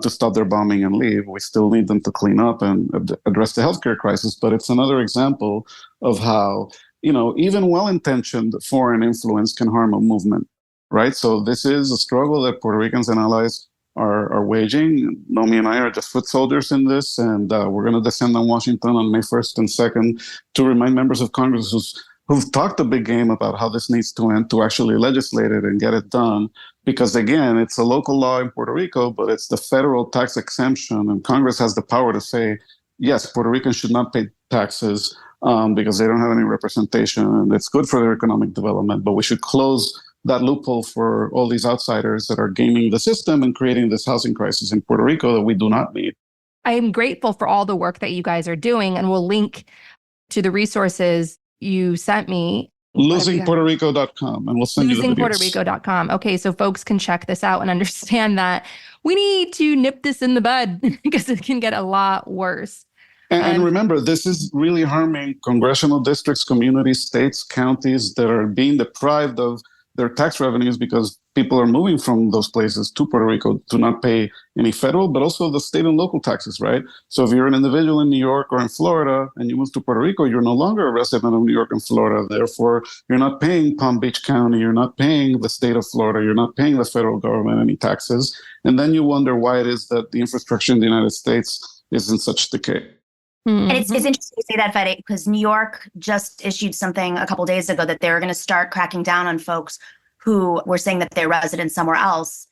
Speaker 9: to stop their bombing and leave. We still need them to clean up and address the healthcare crisis, but it's another example of how, even well-intentioned foreign influence can harm a movement, right? So this is a struggle that Puerto Ricans and allies are waging. Nomi and I are just foot soldiers in this, and we're going to descend on Washington on May 1st and 2nd to remind members of Congress who've talked a big game about how this needs to end, to actually legislate it and get it done. Because again, it's a local law in Puerto Rico, but it's the federal tax exemption, and Congress has the power to say, yes, Puerto Ricans should not pay taxes because they don't have any representation, and it's good for their economic development, but we should close that loophole for all these outsiders that are gaming the system and creating this housing crisis in Puerto Rico that we do not need.
Speaker 2: I am grateful for all the work that you guys are doing, and we'll link to the resources you sent me.
Speaker 9: Losingpuertorico.com, and we'll send you the videos.
Speaker 2: Losingpuertorico.com. Okay, so folks can check this out and understand that we need to nip this in the bud because it can get a lot worse.
Speaker 9: And remember, this is really harming congressional districts, communities, states, counties that are being deprived of their tax revenues because people are moving from those places to Puerto Rico to not pay any federal, but also the state and local taxes, right? So if you're an individual in New York or in Florida and you move to Puerto Rico, you're no longer a resident of New York and Florida. Therefore, you're not paying Palm Beach County, you're not paying the state of Florida, you're not paying the federal government any taxes. And then you wonder why it is that the infrastructure in the United States is in such decay.
Speaker 8: And it's interesting to say that, Fede, because New York just issued something a couple days ago that they were going to start cracking down on folks who were saying that they're residents somewhere else.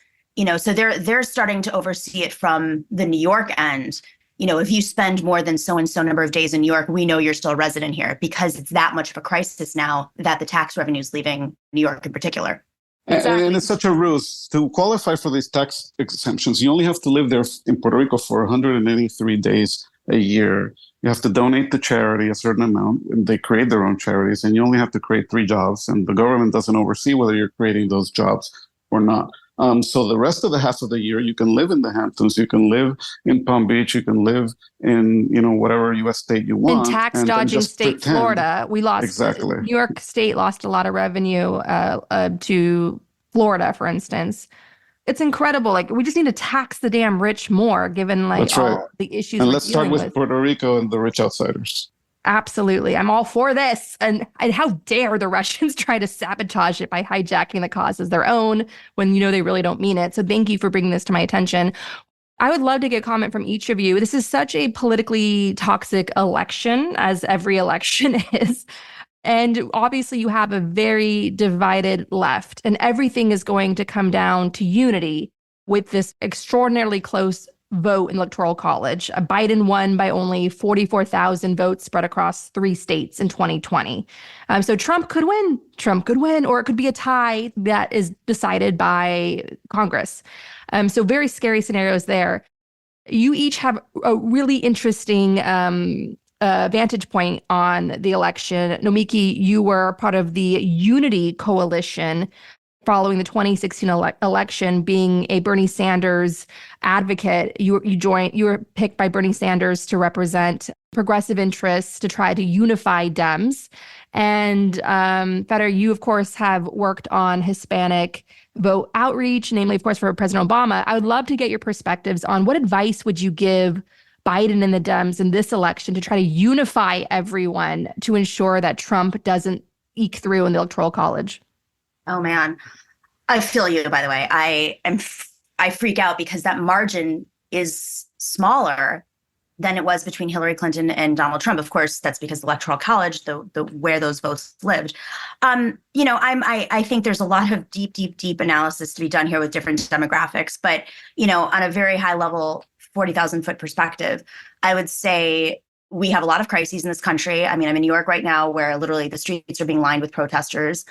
Speaker 8: So they're starting to oversee it from the New York end. If you spend more than so and so number of days in New York, we know you're still a resident here, because it's that much of a crisis now that the tax revenue is leaving New York in particular.
Speaker 2: Exactly.
Speaker 9: And it's such a ruse. To qualify for these tax exemptions, you only have to live there in Puerto Rico for 183 days a year. You have to donate to charity a certain amount, and they create their own charities, and you only have to create 3 jobs, and the government doesn't oversee whether you're creating those jobs or not. So the rest of the half of the year, you can live in the Hamptons, you can live in Palm Beach, you can live in, whatever U.S. state you want.
Speaker 2: In tax dodging state
Speaker 9: pretend.
Speaker 2: Florida, we lost.
Speaker 9: Exactly.
Speaker 2: New York State lost a lot of revenue to Florida, for instance. It's incredible. Like, we just need to tax the damn rich more, given
Speaker 9: That's
Speaker 2: all
Speaker 9: right.
Speaker 2: the issues.
Speaker 9: And let's start with Puerto Rico and the rich outsiders.
Speaker 2: Absolutely. I'm all for this. And how dare the Russians try to sabotage it by hijacking the cause as their own when they really don't mean it. So thank you for bringing this to my attention. I would love to get a comment from each of you. This is such a politically toxic election, as every election is. And obviously you have a very divided left, and everything is going to come down to unity with this extraordinarily close vote in Electoral College. Biden won by only 44,000 votes spread across 3 states in 2020. So Trump could win, or it could be a tie that is decided by Congress. So very scary scenarios there. You each have a really interesting vantage point on the election. Nomiki, you were part of the Unity Coalition following the 2016 election, being a Bernie Sanders advocate. You were picked by Bernie Sanders to represent progressive interests to try to unify Dems. And Feder, you, of course, have worked on Hispanic vote outreach, namely, of course, for President Obama. I would love to get your perspectives on what advice would you give Biden and the Dems in this election to try to unify everyone to ensure that Trump doesn't eke through in the Electoral College?
Speaker 8: Oh, man. I feel you, by the way. I freak out because that margin is smaller than it was between Hillary Clinton and Donald Trump. Of course, that's because the Electoral College, the where those votes lived. I think there's a lot of deep analysis to be done here with different demographics. But, on a very high level, 40,000 foot perspective, I would say we have a lot of crises in this country. I mean, I'm in New York right now, where literally the streets are being lined with protesters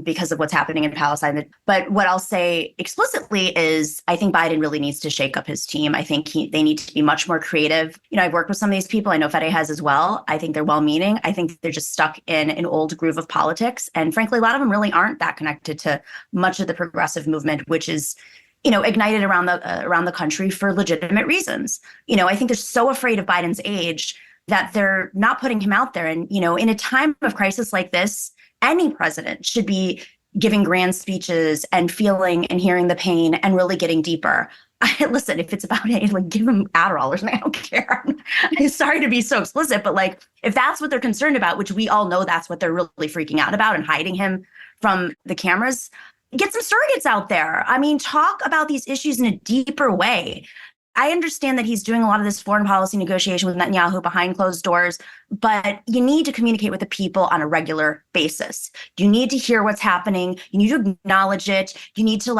Speaker 8: because of what's happening in Palestine. But what I'll say explicitly is I think Biden really needs to shake up his team. I think they need to be much more creative. I've worked with some of these people. I know Fede has as well. I think they're well-meaning. I think they're just stuck in an old groove of politics. And frankly, a lot of them really aren't that connected to much of the progressive movement, which is ignited around the country for legitimate reasons. I think they're so afraid of Biden's age that they're not putting him out there. And, in a time of crisis like this, any president should be giving grand speeches and feeling and hearing the pain and really getting deeper. Listen, if it's about it, give them Adderall or something, I don't care. I'm sorry to be so explicit, but if that's what they're concerned about, which we all know that's what they're really freaking out about and hiding him from the cameras, get some surrogates out there. I mean, talk about these issues in a deeper way. I understand that he's doing a lot of this foreign policy negotiation with Netanyahu behind closed doors, but you need to communicate with the people on a regular basis. You need to hear what's happening. You need to acknowledge it. You need to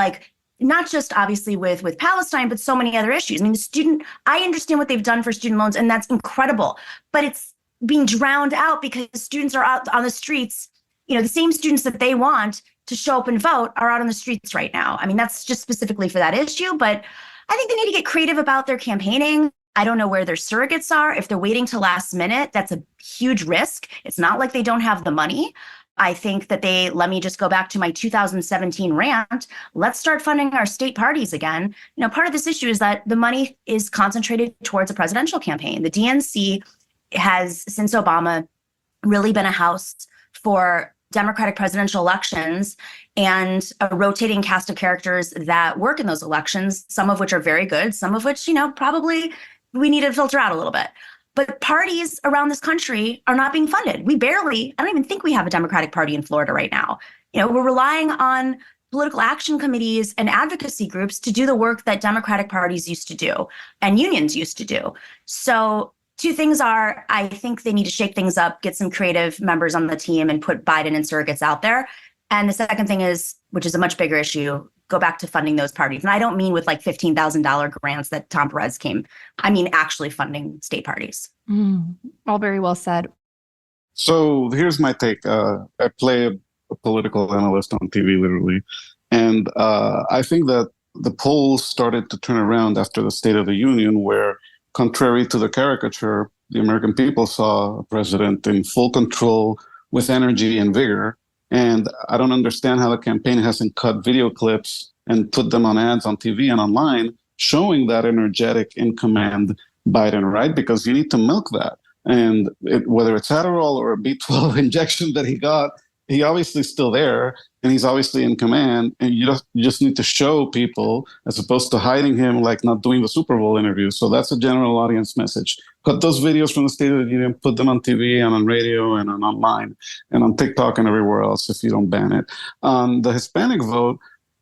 Speaker 8: not just obviously with Palestine, but so many other issues. I mean, I understand what they've done for student loans, and that's incredible, but it's being drowned out because students are out on the streets. The same students that they want to show up and vote are out on the streets right now. I mean, that's just specifically for that issue, but I think they need to get creative about their campaigning. I don't know where their surrogates are. If they're waiting till last minute, that's a huge risk. It's not like they don't have the money. I think that let me just go back to my 2017 rant. Let's start funding our state parties again. Part of this issue is that the money is concentrated towards a presidential campaign. The DNC has, since Obama, really been a house for Democratic presidential elections and a rotating cast of characters that work in those elections, some of which are very good, some of which, probably we need to filter out a little bit. But parties around this country are not being funded. I don't even think we have a Democratic Party in Florida right now. We're relying on political action committees and advocacy groups to do the work that Democratic parties used to do and unions used to do. So Two things are, I think they need to shake things up, get some creative members on the team and put Biden and surrogates out there. And the second thing is, which is a much bigger issue, go back to funding those parties. And I don't mean with like $15,000 grants that Tom Perez came. I mean actually funding state parties.
Speaker 2: All very well said.
Speaker 9: So here's my take. I play a political analyst on TV, literally. And I think that the polls started to turn around after the State of the Union, where, contrary to the caricature, the American people saw a president in full control with energy and vigor. And I don't understand how the campaign hasn't cut video clips and put them on ads on TV and online, showing that energetic, in command Biden, right? Because you need to milk that. And whether it's Adderall or a B12 injection that he got, he obviously is still there, and he's obviously in command. And you just need to show people, as opposed to hiding him, like not doing the Super Bowl interview. So that's a general audience message. Cut those videos from the State of the Union, put them on TV and on radio and on online and on TikTok and everywhere else if you don't ban it. The Hispanic vote,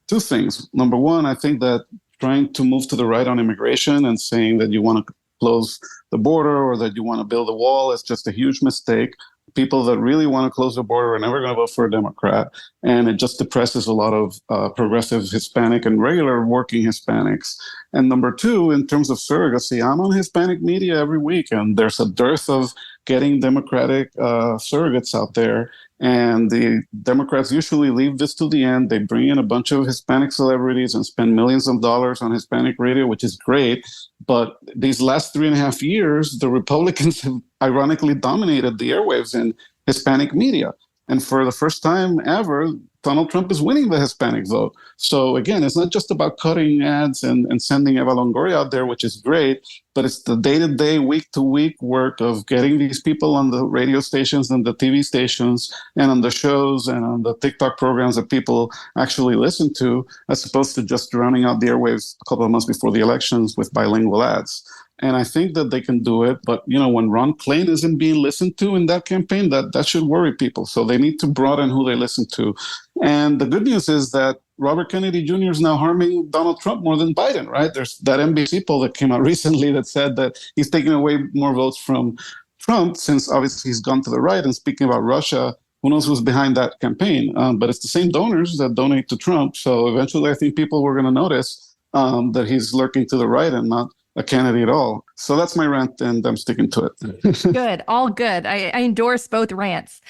Speaker 9: two things. Number one, I think that trying to move to the right on immigration and saying that you want to close the border or that you want to build a wall is just a huge mistake. People that really want to close the border are never going to vote for a Democrat. And it just depresses a lot of progressive Hispanic and regular working Hispanics. And number two, in terms of surrogacy, I'm on Hispanic media every week, and there's a dearth of getting Democratic surrogates out there. And the Democrats usually leave this to the end. They bring in a bunch of Hispanic celebrities and spend millions of dollars on Hispanic radio, which is great. But these last 3.5 years, the Republicans have ironically dominated the airwaves in Hispanic media. And for the first time ever, Donald Trump is winning the Hispanic vote. So again, it's not just about cutting ads and sending Eva Longoria out there, which is great, but it's the day-to-day, week-to-week work of getting these people on the radio stations and the TV stations and on the shows and on the TikTok programs that people actually listen to, as opposed to just drowning out the airwaves a couple of months before the elections with bilingual ads. And I think that they can do it. But, when Ron Klain isn't being listened to in that campaign, that should worry people. So they need to broaden who they listen to. And the good news is that Robert Kennedy Jr. is now harming Donald Trump more than Biden, right? There's that NBC poll that came out recently that said that he's taking away more votes from Trump, since obviously he's gone to the right. And speaking about Russia, who knows who's behind that campaign? But it's the same donors that donate to Trump. So eventually I think people were going to notice that he's lurking to the right and not a candidate at all. So that's my rant, and I'm sticking to it.
Speaker 2: Good. All good. I endorse both rants.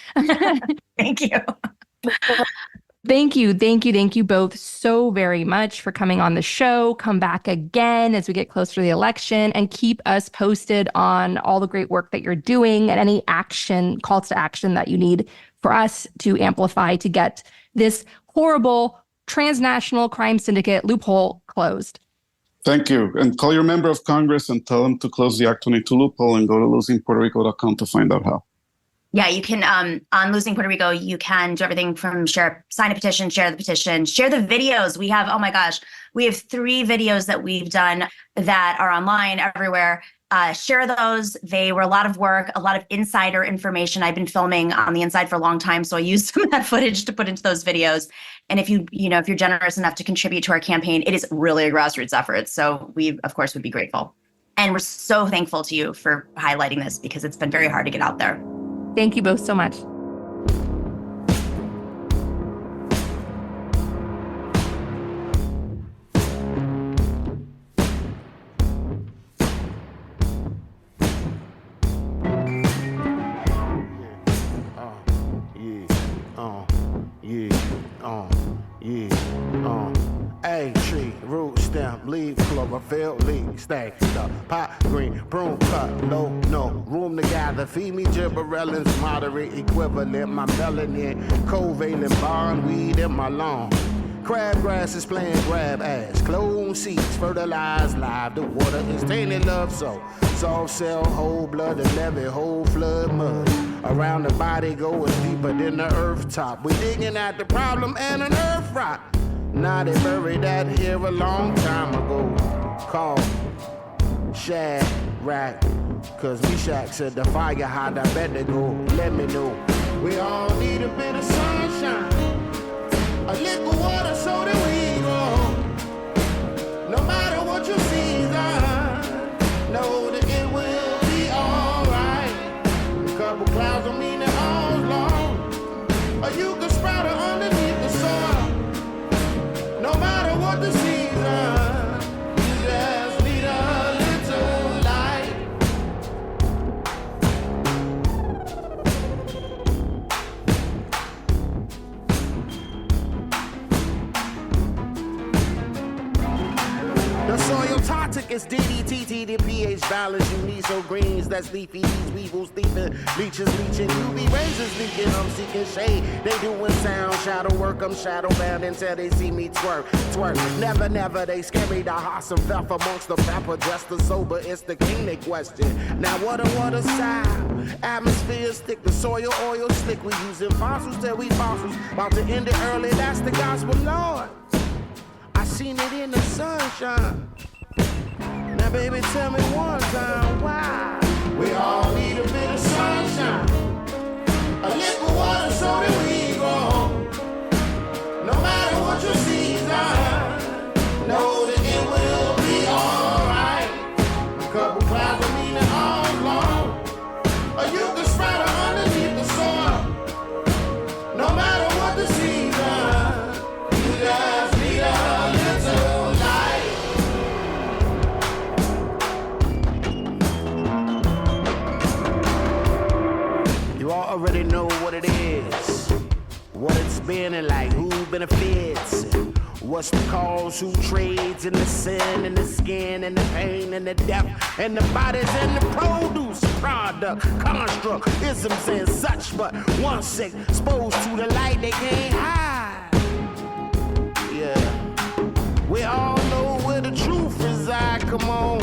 Speaker 8: Thank you.
Speaker 2: Thank you both so very much for coming on the show. Come back again as we get closer to the election, and keep us posted on all the great work that you're doing and any calls to action that you need for us to amplify to get this horrible transnational crime syndicate loophole closed.
Speaker 9: Thank you. And call your member of Congress and tell them to close the Act 22 loophole, and go to losingpuertorico.com to find out how.
Speaker 8: Yeah, you can, on Losing Puerto Rico, you can do everything from sign a petition, share the petition, share the videos. We have 3 videos that we've done that are online everywhere. Share those. They were a lot of work, a lot of insider information. I've been filming on the inside for a long time, so I used some of that footage to put into those videos. And if if you're generous enough to contribute to our campaign, it is really a grassroots effort. So we, of course, would be grateful. And we're so thankful to you for highlighting this, because it's been very hard to get out there.
Speaker 2: Thank you both so much.
Speaker 1: A tree, root, stem, leaf, chlorophyll, leaf, stack, the pot, green, broom, cut, low, no, room to gather, feed me gibberellins, moderate equivalent, my melanin, covalent bond, weed in my lawn. Crabgrass is playing grab ass, clone seeds, fertilized live, the water is tainted love, so soft cell, whole blood, the levee, whole flood mud. Around the body goes deeper than the earth top. We digging at the problem and an earth rock. Now they buried that here a long time ago. Called Shadrach, cause Meshach said the fire hot, I better go. Let me know. We all need a bit of sunshine, a little water so that we go. No matter what you see, I know that it will be all The soil toxic is DDT, the pH balance. You need so greens that's leafy. These weevils thieving, leeches leeching. UV razors leaking. I'm seeking shade. They doing sound shadow work. I'm shadow bound until they see me twerk. Never, never. They scare me. The hoss and feff amongst the pepper. Just the sober. It's the king they question. Now what a sound. Atmosphere stick. The soil oil slick. We using fossils till we fossils. About to end it early. That's the gospel, Lord. I seen it in the sunshine. Now, baby, tell me one time why. We all need a bit of sunshine, a little water so that we grow. No matter what your season, know that it will be alright. A couple clouds will mean it all long, or you can spread it underneath the soil. No matter what the season, you just need a little light. You already know what it is, what it's been and like who benefits, what's the cause, who trades in the sin and the skin and the pain and the death and the bodies and the produce, product, construct, isms and such. But once exposed to the light, they can't hide. Yeah, we all know where the truth resides. Come on.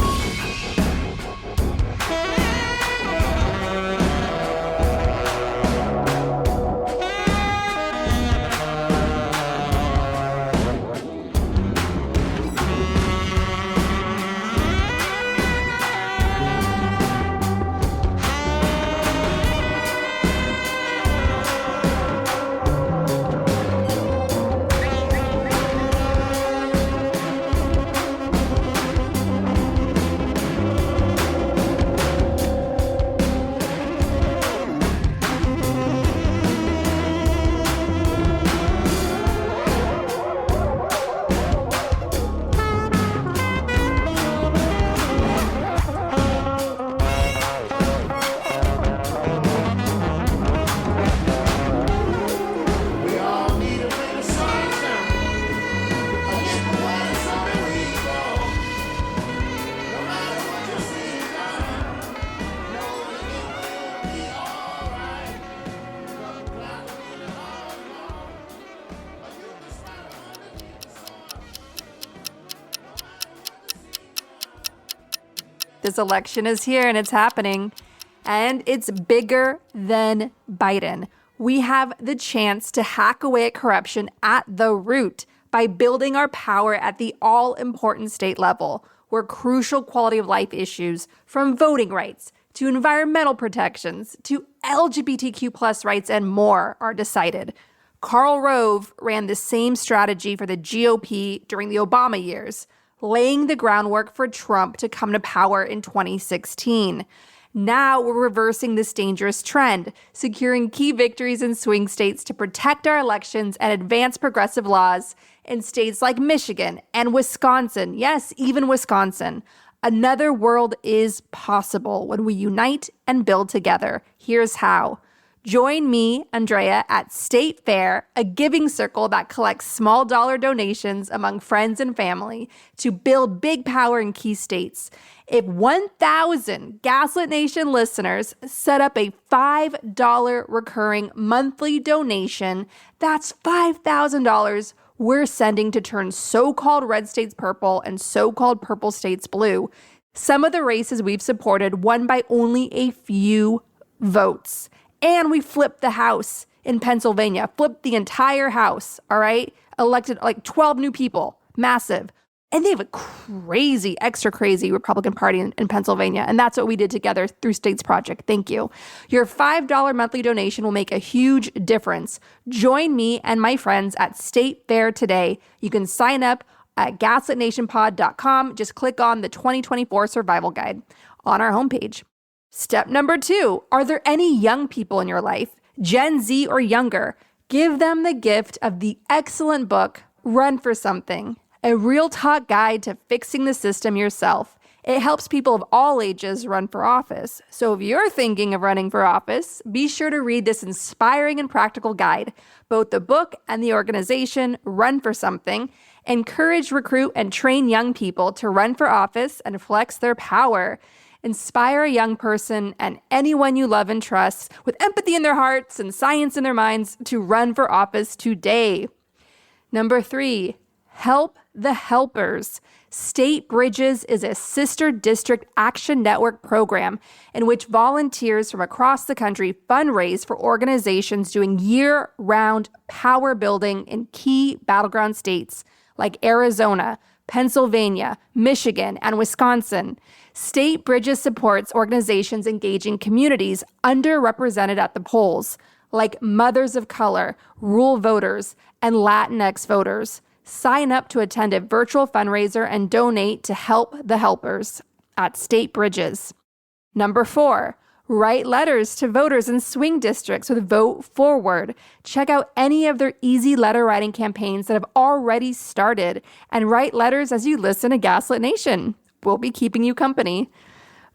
Speaker 2: This election is here and it's happening, and it's bigger than Biden. We have the chance to hack away at corruption at the root by building our power at the all-important state level, where crucial quality of life issues, from voting rights to environmental protections to LGBTQ+ rights and more, are decided. Karl Rove ran the same strategy for the GOP during the Obama years, laying the groundwork for Trump to come to power in 2016. Now we're reversing this dangerous trend, securing key victories in swing states to protect our elections and advance progressive laws in states like Michigan and Wisconsin. Yes, even Wisconsin. Another world is possible when we unite and build together. Here's how. Join me, Andrea, at State Fair, a giving circle that collects small dollar donations among friends and family to build big power in key states. If 1,000 Gaslit Nation listeners set up a $5 recurring monthly donation, that's $5,000 we're sending to turn so-called red states purple and so-called purple states blue. Some of the races we've supported won by only a few votes. And we flipped the House in Pennsylvania, flipped the entire House, all right? Elected like 12 new people, massive. And they have a crazy, extra crazy Republican Party in Pennsylvania. And that's what we did together through States Project. Thank you. Your $5 monthly donation will make a huge difference. Join me and my friends at State Fair today. You can sign up at gaslitnationpod.com. Just click on the 2024 Survival Guide on our homepage. Step number 2, are there any young people in your life, Gen Z or younger? Give them the gift of the excellent book, Run for Something, a real talk guide to fixing the system yourself. It helps people of all ages run for office. So if you're thinking of running for office, be sure to read this inspiring and practical guide. Both the book and the organization, Run for Something, encourage, recruit, and train young people to run for office and flex their power. Inspire a young person and anyone you love and trust with empathy in their hearts and science in their minds to run for office today. Number 3, help the helpers. State Bridges is a sister district action network program in which volunteers from across the country fundraise for organizations doing year-round power building in key battleground states like Arizona, Pennsylvania, Michigan, and Wisconsin. State Bridges supports organizations engaging communities underrepresented at the polls, like mothers of color, rural voters, and Latinx voters. Sign up to attend a virtual fundraiser and donate to help the helpers at State Bridges. Number 4, write letters to voters in swing districts with Vote Forward. Check out any of their easy letter writing campaigns that have already started and write letters as you listen to Gaslit Nation. We'll be keeping you company.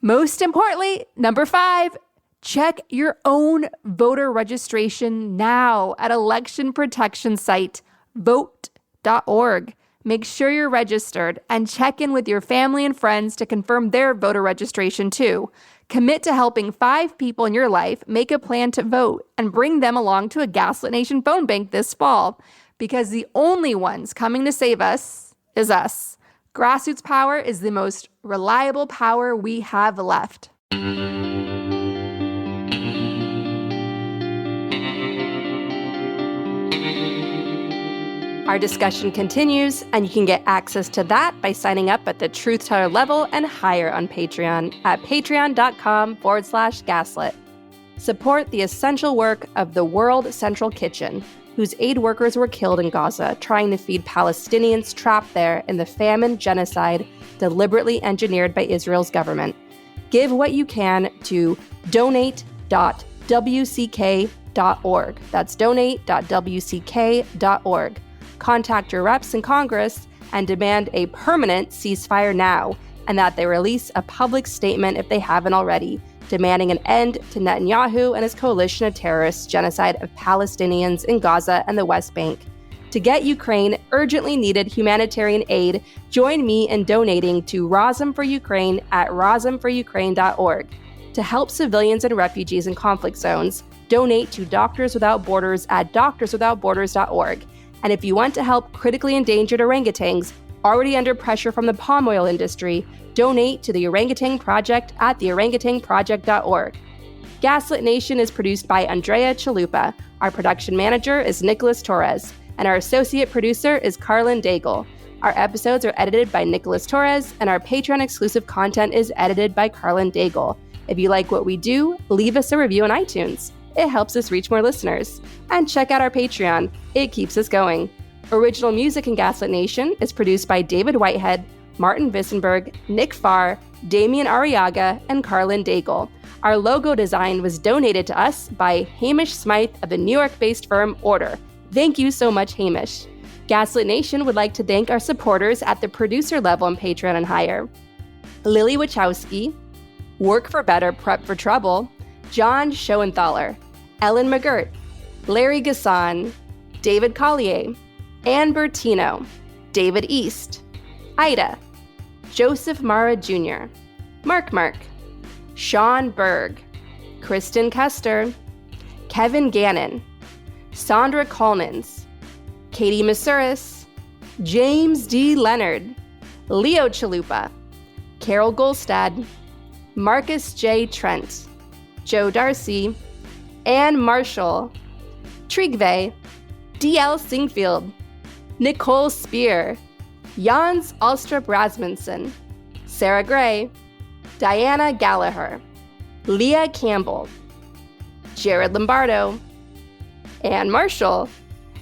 Speaker 2: Most importantly, number 5, check your own voter registration now at election protection site vote.org. Make sure you're registered and check in with your family and friends to confirm their voter registration too. Commit to helping 5 people in your life make a plan to vote and bring them along to a Gaslit Nation phone bank this fall, because the only ones coming to save us is us. Grassroots power is the most reliable power we have left. Our discussion continues, and you can get access to that by signing up at the Truth Teller level and higher on Patreon at patreon.com/gaslit. Support the essential work of the World Central Kitchen, whose aid workers were killed in Gaza trying to feed Palestinians trapped there in the famine genocide deliberately engineered by Israel's government. Give what you can to donate.wck.org. That's donate.wck.org. Contact your reps in Congress and demand a permanent ceasefire now, and that they release a public statement if they haven't already, demanding an end to Netanyahu and his coalition of terrorists' genocide of Palestinians in Gaza and the West Bank. To get Ukraine urgently needed humanitarian aid, join me in donating to Razom for Ukraine at razomforukraine.org. To help civilians and refugees in conflict zones, donate to Doctors Without Borders at doctorswithoutborders.org. And if you want to help critically endangered orangutans already under pressure from the palm oil industry, donate to the Orangutan Project at theorangutanproject.org. Gaslit Nation is produced by Andrea Chalupa. Our production manager is Nicholas Torres, and our associate producer is Carlin Daigle. Our episodes are edited by Nicholas Torres, and our Patreon-exclusive content is edited by Carlin Daigle. If you like what we do, leave us a review on iTunes. It helps us reach more listeners. And check out our Patreon. It keeps us going. Original music in Gaslit Nation is produced by David Whitehead, Martin Vissenberg, Nick Farr, Damian Arriaga, and Carlin Daigle. Our logo design was donated to us by Hamish Smythe of the New York-based firm Order. Thank you so much, Hamish. Gaslit Nation would like to thank our supporters at the producer level on Patreon and higher: Lily Wachowski, Work for Better, Prep for Trouble, John Schoenthaler, Ellen McGirt, Larry Gasson, David Collier, Ann Bertino, David East, Ida, Joseph Mara Jr., Mark, Sean Berg, Kristen Custer, Kevin Gannon, Sandra Collins, Katie Masuris, James D. Leonard, Leo Chalupa, Carol Golstad, Marcus J. Trent, Joe Darcy, Ann Marshall, Trigve, D.L. Singfield, Nicole Spear, Jans Alstrup Rasmussen, Sarah Gray, Diana Gallagher, Leah Campbell, Jared Lombardo, Ann Marshall,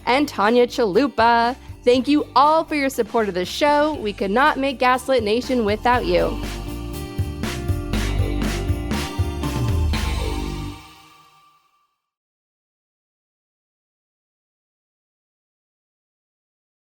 Speaker 2: and Tanya Chalupa. Thank you all for your support of the show. We could not make Gaslit Nation without you.